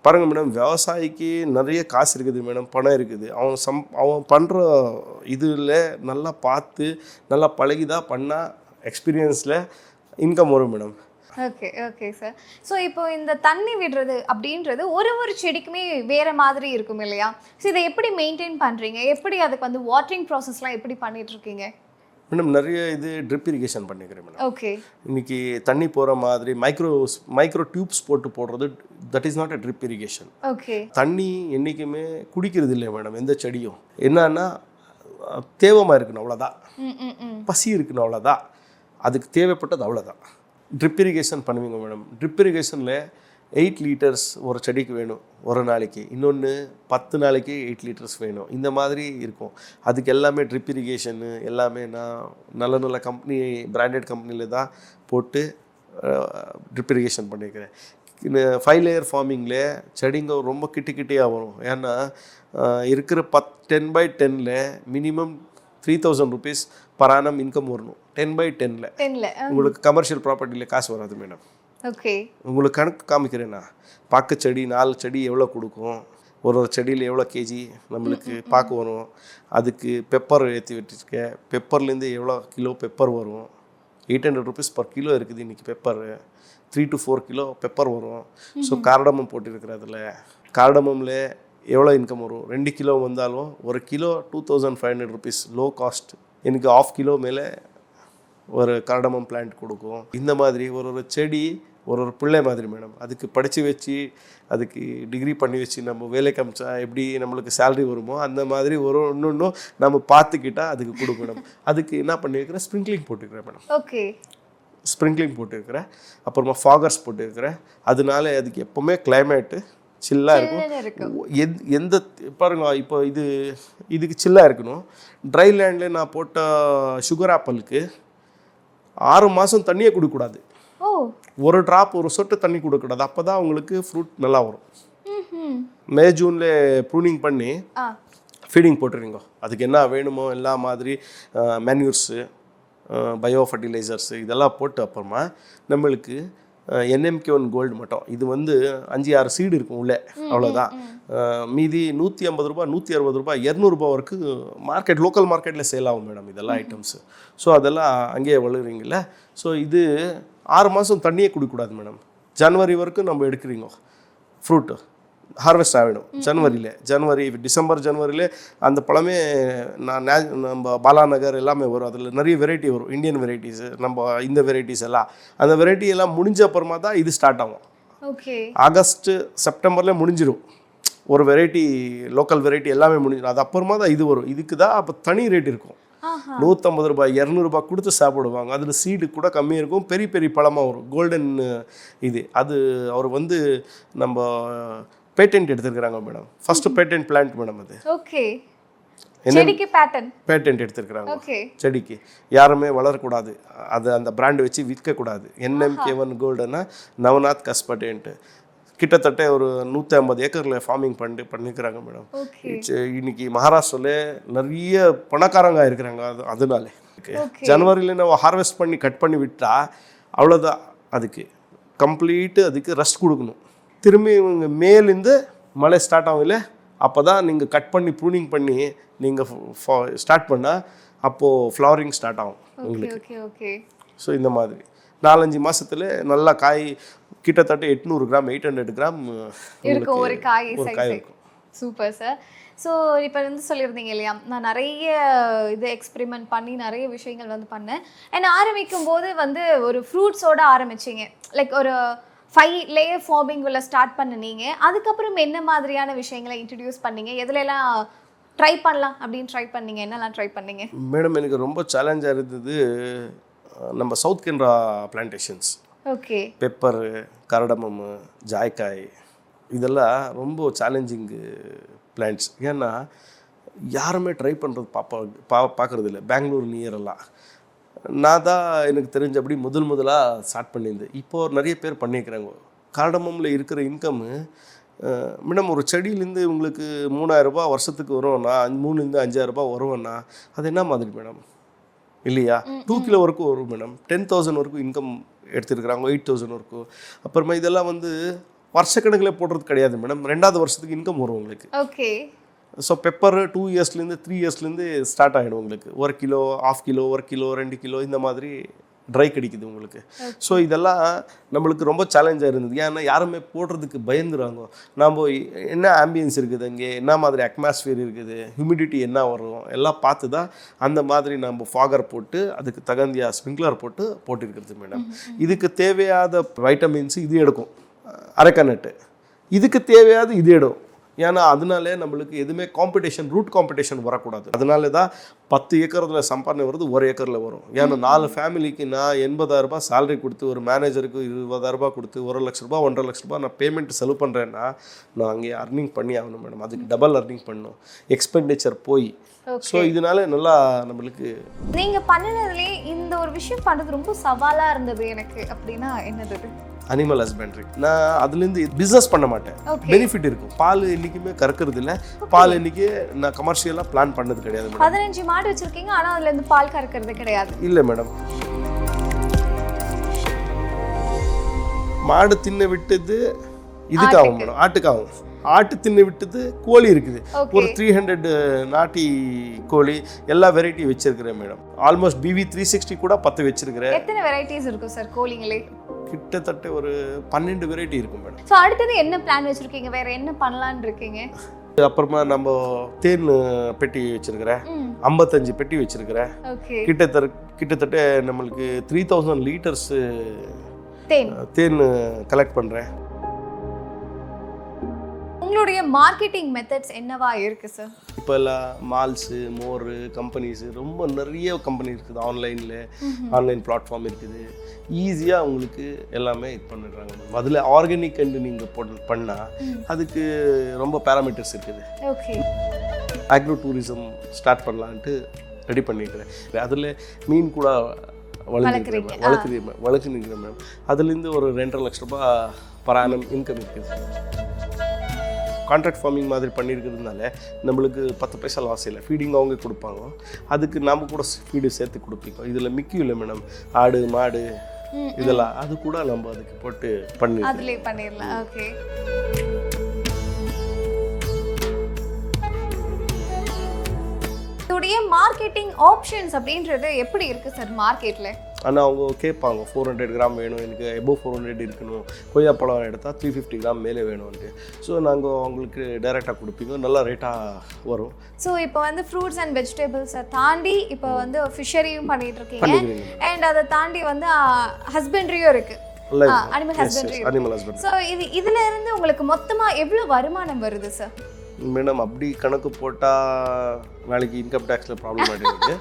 பாருங்கள் மேடம், விவசாயிக்கு நிறைய காசு இருக்குது மேடம், பணம் இருக்குது. அவன் பண்ணுற இதில் நல்லா பார்த்து நல்லா பழகிதான் பண்ணால் எக்ஸ்பீரியன்ஸில் இன்கம் வரும் madam. Okay okay sir. So இப்போ இந்த தண்ணி விடுறது அப்படின்றது ஒரு செடிக்குமே வேறு மாதிரி இருக்கும் இல்லையா? ஸோ இதை எப்படி மெயின்டைன் பண்ணுறீங்க, எப்படி அதுக்கு வந்து வாட்டரிங் ப்ராசஸ்லாம் எப்படி பண்ணிகிட்ருக்கீங்க மேடம்? நிறைய இது ட்ரிப் இரிகேஷன் பண்ணிக்கிறேன் மேடம். ஓகே. இன்னைக்கு தண்ணி போகிற மாதிரி மைக்ரோ டியூப்ஸ் போடுறது, that is not a drip irrigation. Okay. தண்ணி என்றைக்குமே குடிக்கிறது இல்லை மேடம் எந்த செடியும். என்னன்னா தேவமாக இருக்கணும் அவ்வளோதான், பசி இருக்கணும் அவ்வளோதான், அதுக்கு தேவைப்பட்டது அவ்வளோதான். ட்ரிப் இரிகேஷன் பண்ணுவீங்க மேடம். ட்ரிப் இரிகேஷனில் 8 லிட்டர்ஸ் ஒரு செடிக்கு வேணும் ஒரு நாளைக்கு, இன்னொன்று 10 நாளைக்கு 8 லிட்டர்ஸ் வேணும். இந்த மாதிரி இருக்கும். அதுக்கு எல்லாமே ட்ரிப் இரிகேஷனு எல்லாமே நான் நல்ல நல்ல கம்பெனி, பிராண்டட் கம்பெனியில் தான் போட்டு ட்ரிப் இரிகேஷன் பண்ணியிருக்கிறேன். 5 லேயர் ஃபார்மிங்கில் செடிங்க ரொம்ப கிட்டியாக வரும். ஏன்னா இருக்கிற 10/10ல் minimum 3000 rupees per annum income வரணும். 10/10ல் உங்களுக்கு கமர்ஷியல் ப்ராப்பர்ட்டியில் காசு வராது மேடம். ஓகே. உங்களுக்கு கணக்கு காமிக்கிறேன்னா, பாக்கு செடி 4 செடி எவ்வளோ கொடுக்கும், ஒரு செடியில் எவ்வளோ கேஜி நம்மளுக்கு பாக்கு வரும். அதுக்கு பெப்பர் ஏற்றி வச்சுருக்கேன், பெப்பர்லேருந்து எவ்வளோ கிலோ பெப்பர் வரும். 800 ருபீஸ் பர் கிலோ இருக்குது இன்றைக்கி பெப்பரு. 3 to 4 கிலோ பெப்பர் வரும். ஸோ கார்டமம் போட்டிருக்கிறதுல கார்டமமில் எவ்வளோ இன்கம் வரும். 2 கிலோ வந்தாலும் ஒரு கிலோ 2500 ருபீஸ் லோ காஸ்ட். எனக்கு 1/2 கிலோ மேலே ஒரு கார்டமம் பிளான்ட் கொடுக்கும். இந்த மாதிரி ஒரு செடி ஒரு பிள்ளை மாதிரி மேடம். அதுக்கு படித்து வச்சு அதுக்கு டிகிரி பண்ணி வச்சு நம்ம வேலைக்கு அமிச்சா எப்படி நம்மளுக்கு சேலரி வருமோ அந்த மாதிரி ஒரு ஒன்று நம்ம பார்த்துக்கிட்டால் அதுக்கு கொடுக்கும் மேடம். அதுக்கு என்ன பண்ணியிருக்கிறேன், ஸ்ப்ரிங்க்லிங் போட்டுக்கிறேன் மேடம். ஓகே. ஸ்ப்ரிங்க்லிங் போட்டுருக்கிறேன், அப்புறமா ஃபாகர்ஸ் போட்டுருக்கிறேன். அதனால அதுக்கு எப்போவுமே கிளைமேட்டு சில்லாக இருக்கும். எந்த பாருங்க, இப்போ இதுக்கு சில்லாக இருக்கணும். ட்ரை லேண்டில் நான் போட்ட சுகர் ஆப்பிளுக்கு 6 மாதம் தண்ணியே கொடுக்கக்கூடாது, ஒரு ட்ராப் ஒரு சொட்டு தண்ணி கொடுக்கக்கூடாது. அப்போ தான் உங்களுக்கு ஃப்ரூட் நல்லா வரும். மே ஜூனில் ப்ரூனிங் பண்ணி ஃபீடிங் போட்டுருங்க. அதுக்கு என்ன வேணுமோ எல்லா மாதிரி மேன்யூர்ஸு, பயோ ஃபர்டிலைசர்ஸு இதெல்லாம் போட்டு அப்புறமா நம்மளுக்கு NMK1 கோல்டு மட்டும், இது வந்து 5-6 சீடு இருக்கும் உள்ளே, அவ்வளோதான். மீதி 150 ரூபா 160 ரூபா 200 ரூபா வரைக்கும் மார்க்கெட், லோக்கல் மார்க்கெட்டில் சேல் ஆகும் மேடம் இதெல்லாம் ஐட்டம்ஸு. ஸோ அதெல்லாம் அங்கேயே வளருறீங்கள. ஸோ இது 6 மாதம் தண்ணியே குடிக்கக்கூடாது மேடம். ஜனவரி வரைக்கும் நம்ம எடுக்கிறீங்க ஃப்ரூட்டு ஹார்வெஸ்ட் ஆகிடும். ஜனவரி டிசம்பர் ஜனவரியில் அந்த பழமே நம்ம பாலாநகர் எல்லாமே வரும். அதில் நிறைய வெரைட்டி வரும், இந்தியன் வெரைட்டிஸு, நம்ம இந்த வெரைட்டிஸ் எல்லாம். அந்த வெரைட்டி எல்லாம் முடிஞ்ச அப்புறமா தான் இது ஸ்டார்ட் ஆகும். ஆகஸ்ட் செப்டம்பரில் முடிஞ்சிடும். ஒரு வெரைட்டி லோக்கல் வெரைட்டி எல்லாமே முடிஞ்சிடும். அது அப்புறமா தான் இது வரும். இதுக்கு தான் அப்போ தனி ரேட் இருக்கும். 150 ரூபாய் 200 ரூபாய் கொடுத்து சாப்பிடுவாங்க. அதில் சீடு கூட கம்மியாக இருக்கும், பெரிய பெரிய பழமாக வரும். கோல்டன் இது அது அவர் வந்து நம்ம பேட்டன்ட் எடுத்துருக்காங்க madam. First patent plant madam அது. ஓகே. செடிக்கு பேட்டன்ட் எடுத்துருக்காங்க. செடிக்கு யாருமே வளரக்கூடாது, அது அந்த பிராண்ட் வச்சு விற்கக்கூடாது. NMK1 கோல்டுன்னா நவநாத் கஸ் பேட்டன்ட். கிட்டத்தட்ட ஒரு 150 ஏக்கரில் ஃபார்மிங் பண்ணிக்கிறாங்க மேடம். இன்னைக்கு மகாராஷ்டிராவில் நிறைய பணக்காரங்க இருக்கிறாங்க. அதனால ஜனவரியில் நம்ம ஹார்வெஸ்ட் பண்ணி கட் பண்ணி விட்டா அவ்வளோதான். அதுக்கு கம்ப்ளீட்டு அதுக்கு ரெஸ்ட் கொடுக்கணும். திரும்பி இவங்க மேலேருந்து மழை ஸ்டார்ட் ஆகல, அப்போ தான் நீங்கள் கட் பண்ணி ப்ரூனிங் பண்ணி நீங்கள் ஸ்டார்ட் பண்ணால் அப்போது ஃப்ளவரிங் ஸ்டார்ட் ஆகும் உங்களுக்கு. ஸோ இந்த மாதிரி 4-5 மாதத்தில் நல்லா காய் கிட்டத்தட்ட 800 கிராம் 800 கிராம் இருக்கும் ஒரு காய் இருக்கும். Super sir. ஸோ இப்போ வந்து சொல்லியிருந்தீங்க இல்லையா, நான் நிறைய இது எக்ஸ்பெரிமெண்ட் பண்ணி நிறைய விஷயங்கள் வந்து பண்ணேன். ஏன்னா ஆரம்பிக்கும் போது வந்து ஒரு ஃப்ரூட்ஸோடு ஆரம்பிச்சிங்க, லைக் ஒரு 5 லேயர் ஃபார்மிங் உள்ள ஸ்டார்ட் பண்ணினீங்க. அதுக்கப்புறம் என்ன மாதிரியான விஷயங்களை இன்ட்ரடியூஸ் பண்ணீங்க, எதுலெல்லாம் ட்ரை பண்ணலாம் அப்படின்னு ட்ரை பண்ணீங்க, என்னெல்லாம் ட்ரை பண்ணீங்க? மேடம் எனக்கு ரொம்ப சேலஞ்சாக இருந்தது நம்ம south Canara plantations, okay, pepper, cardamom, ஜாய்க்காய், இதெல்லாம் ரொம்ப சேலஞ்சிங்கு பிளான்ட்ஸ். ஏன்னா யாருமே ட்ரை பண்ணுறது பார்க்குறது இல்லை. பெங்களூர் நியரெல்லாம் நான் தான் எனக்கு தெரிஞ்சபடி முதலாக ஸ்டார்ட் பண்ணியிருந்தேன். இப்போது நிறைய பேர் பண்ணியிருக்கிறாங்க. கரடமமில் இருக்கிற இன்கம்மு மேடம், ஒரு செடியிலேருந்து உங்களுக்கு 3000 ரூபாய் வருஷத்துக்கு வரும்னா 3,000 5,000 ரூபாய் வருவேன்னா அது என்ன மாதிரி மேடம் இல்லையா? 2 கிலோ வரைக்கும் வரும் மேடம். 10,000 வரைக்கும் இன்கம் எடுத்துருக்குறாங்க, 8,000 வரைக்கும். அப்புறமா இதெல்லாம் வந்து வருஷக்கணக்கில் போடுறது கிடையாது மேடம். 2வது வருஷத்துக்கு இன்கம் வரும் உங்களுக்கு. ஓகே. ஸோ பெப்பர் 2 இயர்ஸ்லேருந்து 3 இயர்ஸ்லேருந்து ஸ்டார்ட் ஆகிடும் உங்களுக்கு. 1 கிலோ, 1/2 கிலோ, 1 கிலோ, 2 கிலோ, இந்த மாதிரி ட்ரை கிடைக்குது உங்களுக்கு. ஸோ இதெல்லாம் நம்மளுக்கு ரொம்ப சேலஞ்சாக இருந்தது. ஏன்னா யாருமே போடுறதுக்கு பயந்துறாங்க. நம்ம என்ன ஆம்பியன்ஸ் இருக்குது, அங்கே என்ன மாதிரி அட்மாஸ்ஃபியர் இருக்குது, ஹியூமிடிட்டி என்ன வரும், எல்லாம் பார்த்து தான் அந்த மாதிரி நம்ம ஃபாகர் போட்டு அதுக்கு தகுந்தியா ஸ்ப்ரிங்க்லர் போட்டிருக்கிறது மேடம். இதுக்கு தேவையாத வைட்டமின்ஸ் இது எடுக்கும், அரக்கநட்டு. இதுக்கு தேவையாத இது எடுக்கும். ஏன்னா அதனாலே நம்மளுக்கு எதுவுமே காம்படிஷன், ரூட் காம்படிஷன் வரக்கூடாது. அதனால தான் 10 ஏக்கரில் சம்பாதனை வருது, 1 ஏக்கரில் வரும். ஏன்னா 4 ஃபேமிலிக்கு நான் 80,000 ரூபாய் சேலரி கொடுத்து, ஒரு மேனேஜருக்கு 20,000 ரூபாய் கொடுத்து, 1 லட்ச ரூபாய் 1.5 லட்ச ரூபாய் நான் பேமெண்ட் செலவு பண்ணுறேன்னா நான் அங்கே அர்னிங் பண்ணி ஆகணும் மேடம். அதுக்கு டபுள் அர்னிங் பண்ணணும், எக்ஸ்பெண்டிச்சர் போய். ஸோ இதனால நல்லா நம்மளுக்கு. நீங்கள் பண்ணினதுலேயே இந்த ஒரு விஷயம் பண்ணுறது ரொம்ப சவாலாக இருந்தது எனக்கு அப்படின்னா என்னது? Animal husbandry. நான் அதுலேருந்து பிஸ்னஸ் பண்ண மாட்டேன். பெனிஃபிட் இருக்கும். பால் என்றைக்குமே கறக்கிறது இல்லை. பால் என்றைக்கு நான் கமர்ஷியலாக பிளான் பண்ணது கிடையாது. 15 மாடு வச்சுருக்கீங்க, ஆனால் அதுலேருந்து பால் கறக்கிறது கிடையாது. இல்லை மேடம். மாடு தின்ன விட்டது இதுக்காகும் மேடம், ஆட்டுக்காகும். ஆட்டு தின்னு விட்டது கோழி இருக்குது. ஒரு 300 நாட்டி கோழி, எல்லா வெரைட்டி வச்சிருக்கிறேன் மேடம். ஆல்மோஸ்ட் BV 360 கூட 10 வச்சிருக்கிறேன். எத்தனை வெரைட்டிஸ் இருக்கும் சார் கோழிங்களே? கிட்டத்தட்ட ஒரு 12 வெரைட்டி இருக்கும் மேடம். ஸோ அடுத்தது என்ன பிளான் வச்சிருக்கீங்க, வேற என்ன பண்ணலான்னு இருக்கீங்க? அப்புறமா நம்ம தேன் பெட்டி வச்சிருக்கிறேன், 55 பெட்டி வச்சிருக்கிறேன். கிட்டத்தட்ட நம்மளுக்கு 3000 லிட்டர்ஸ் தேன் கலெக்ட் பண்ணுறேன். உங்களுடைய மார்க்கெட்டிங் மெத்தட்ஸ் என்னவா இருக்கு சார்? இப்போ எல்லாம் மால்ஸு, மோரு, கம்பெனிஸு, ரொம்ப நிறைய கம்பெனி இருக்குது. ஆன்லைன் பிளாட்ஃபார்ம் இருக்குது. ஈஸியாக உங்களுக்கு எல்லாமே இது பண்ணிடுறாங்க. அதில் ஆர்கானிக் அண்டு நீங்கள் பண்ணால் அதுக்கு ரொம்ப பேராமீட்டர்ஸ் இருக்குது. ஓகே. அக்ரோ டூரிசம் ஸ்டார்ட் பண்ணலான்ட்டு ரெடி பண்ணிக்கிறேன். அதில் மீன் கூட வளர்த்து நிற்கிறேன் மேம். அதுலேருந்து ஒரு 2.5 லட்ச ரூபாய் பர் ஆனம் இன்கம் இருக்குது. கான்ட்ராக்ட் ஃபார்மிங் மாதிரி பண்ணியிருக்கிறதுனால நம்மளுக்கு 10 பைசா லாஸ் இல்லை. ஃபீடிங் அவங்க கொடுப்பாங்க, அதுக்கு நம்ம கூட ஃபீடு சேர்த்து கொடுப்பீங்க. இதில் மிக்கியும் இல்லை மேடம். ஆடு, மாடு இதெல்லாம் அது கூட நம்ம அதுக்கு போட்டு பண்ணிடலாம். ஓகே. இதோடைய மார்க்கெட்டிங் ஆப்ஷன்ஸ் அப்படின்றது எப்படி இருக்குது சார் மார்க்கெட்டில்? ஆனால் அவங்க கேட்பாங்க 400 கிராம் வேணும், எனக்கு எபோவ் 400 இருக்கணும். கொய்யாப்பழம் எடுத்தால் 350 கிராம் மேலே வேணும்ன்ட்டு. ஸோ நாங்கள் அவங்களுக்கு டைரெக்டாக கொடுப்பீங்க, நல்லா ரேட்டாக வரும். ஸோ இப்போ வந்து ஃப்ரூட்ஸ் அண்ட் வெஜிடபிள்ஸை தாண்டி இப்போ வந்து ஃபிஷரியும் பண்ணிட்டு இருக்கீங்க, அண்ட் அதை தாண்டி வந்து ஹஸ்பண்ட்ரியும் இருக்குது, அனிமல் ஹஸ்பண்ட்ரி. ஸோ இதுல இருந்து உங்களுக்கு மொத்தமாக எவ்வளோ வருமானம் வருது சார்? மேடம் அப்படி கணக்கு போட்டால் நாளைக்கு இன்கம் டேக்ஸில் ப்ராப்ளம் ஆகிடுது.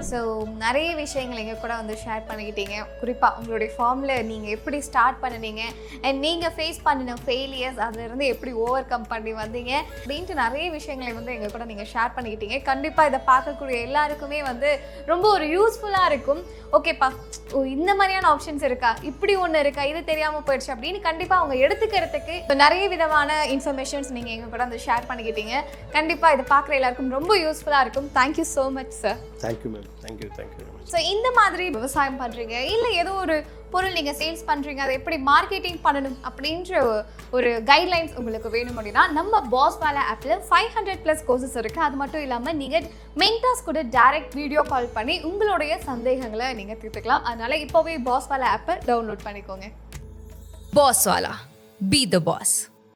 ஸோ நிறைய விஷயங்கள் எங்கள் கூட வந்து ஷேர் பண்ணிக்கிட்டீங்க. குறிப்பாக உங்களுடைய ஃபார்மில் நீங்கள் எப்படி ஸ்டார்ட் பண்ணினீங்க, அண்ட் நீங்கள் ஃபேஸ் பண்ணின ஃபெயிலியர்ஸ், அதிலிருந்து எப்படி ஓவர் கம் பண்ணி வந்தீங்க அப்படின்ட்டு நிறைய விஷயங்களை வந்து எங்கள் கூட நீங்கள் ஷேர் பண்ணிக்கிட்டீங்க. கண்டிப்பாக இதை பார்க்கக்கூடிய எல்லாருக்குமே வந்து ரொம்ப ஒரு யூஸ்ஃபுல்லாக இருக்கும். ஓகேப்பா, இந்த மாதிரியான ஆப்ஷன்ஸ் இருக்கா, இப்படி ஒன்று இருக்கா, இது தெரியாமல் போயிடுச்சு அப்படின்னு கண்டிப்பாக அவங்க எடுத்துக்கிறதுக்கு நிறைய விதமான இன்ஃபர்மேஷன்ஸ் நீங்கள் எங்கள் கூட வந்து ஷேர் பண்ணிக்கிட்டீங்க. கண்டிப்பாக இதை பார்க்குற எல்லாருக்கும் ரொம்ப யூஸ்ஃபுல்லாக இருக்கும். Thank you so much sir. Thank you ma'am. Thank you. So இந்த மாதிரி விவசாயம் பண்ணுறீங்க, இல்லை ஏதோ ஒரு பொருள் நீங்கள் சேல்ஸ் பண்ணுறீங்க, அதை எப்படி மார்க்கெட்டிங் பண்ணணும் அப்படின்ற ஒரு கைட்லைன்ஸ் உங்களுக்கு வேணும் அப்படின்னா நம்ம பாஸ்வாலா ஆப்பில் 500+ கோர்சஸ் இருக்குது. அது மட்டும் இல்லாமல் நீங்கள் மென்டாஸ் கூட டைரக்ட் வீடியோ கால் பண்ணி உங்களுடைய சந்தேகங்களை நீங்கள் தீர்த்துக்கலாம். அதனால் இப்போவே பாஸ்வாலா ஆப்பை டவுன்லோட் பண்ணிக்கோங்க. பாஸ்வாலா, பி த பாஸ்.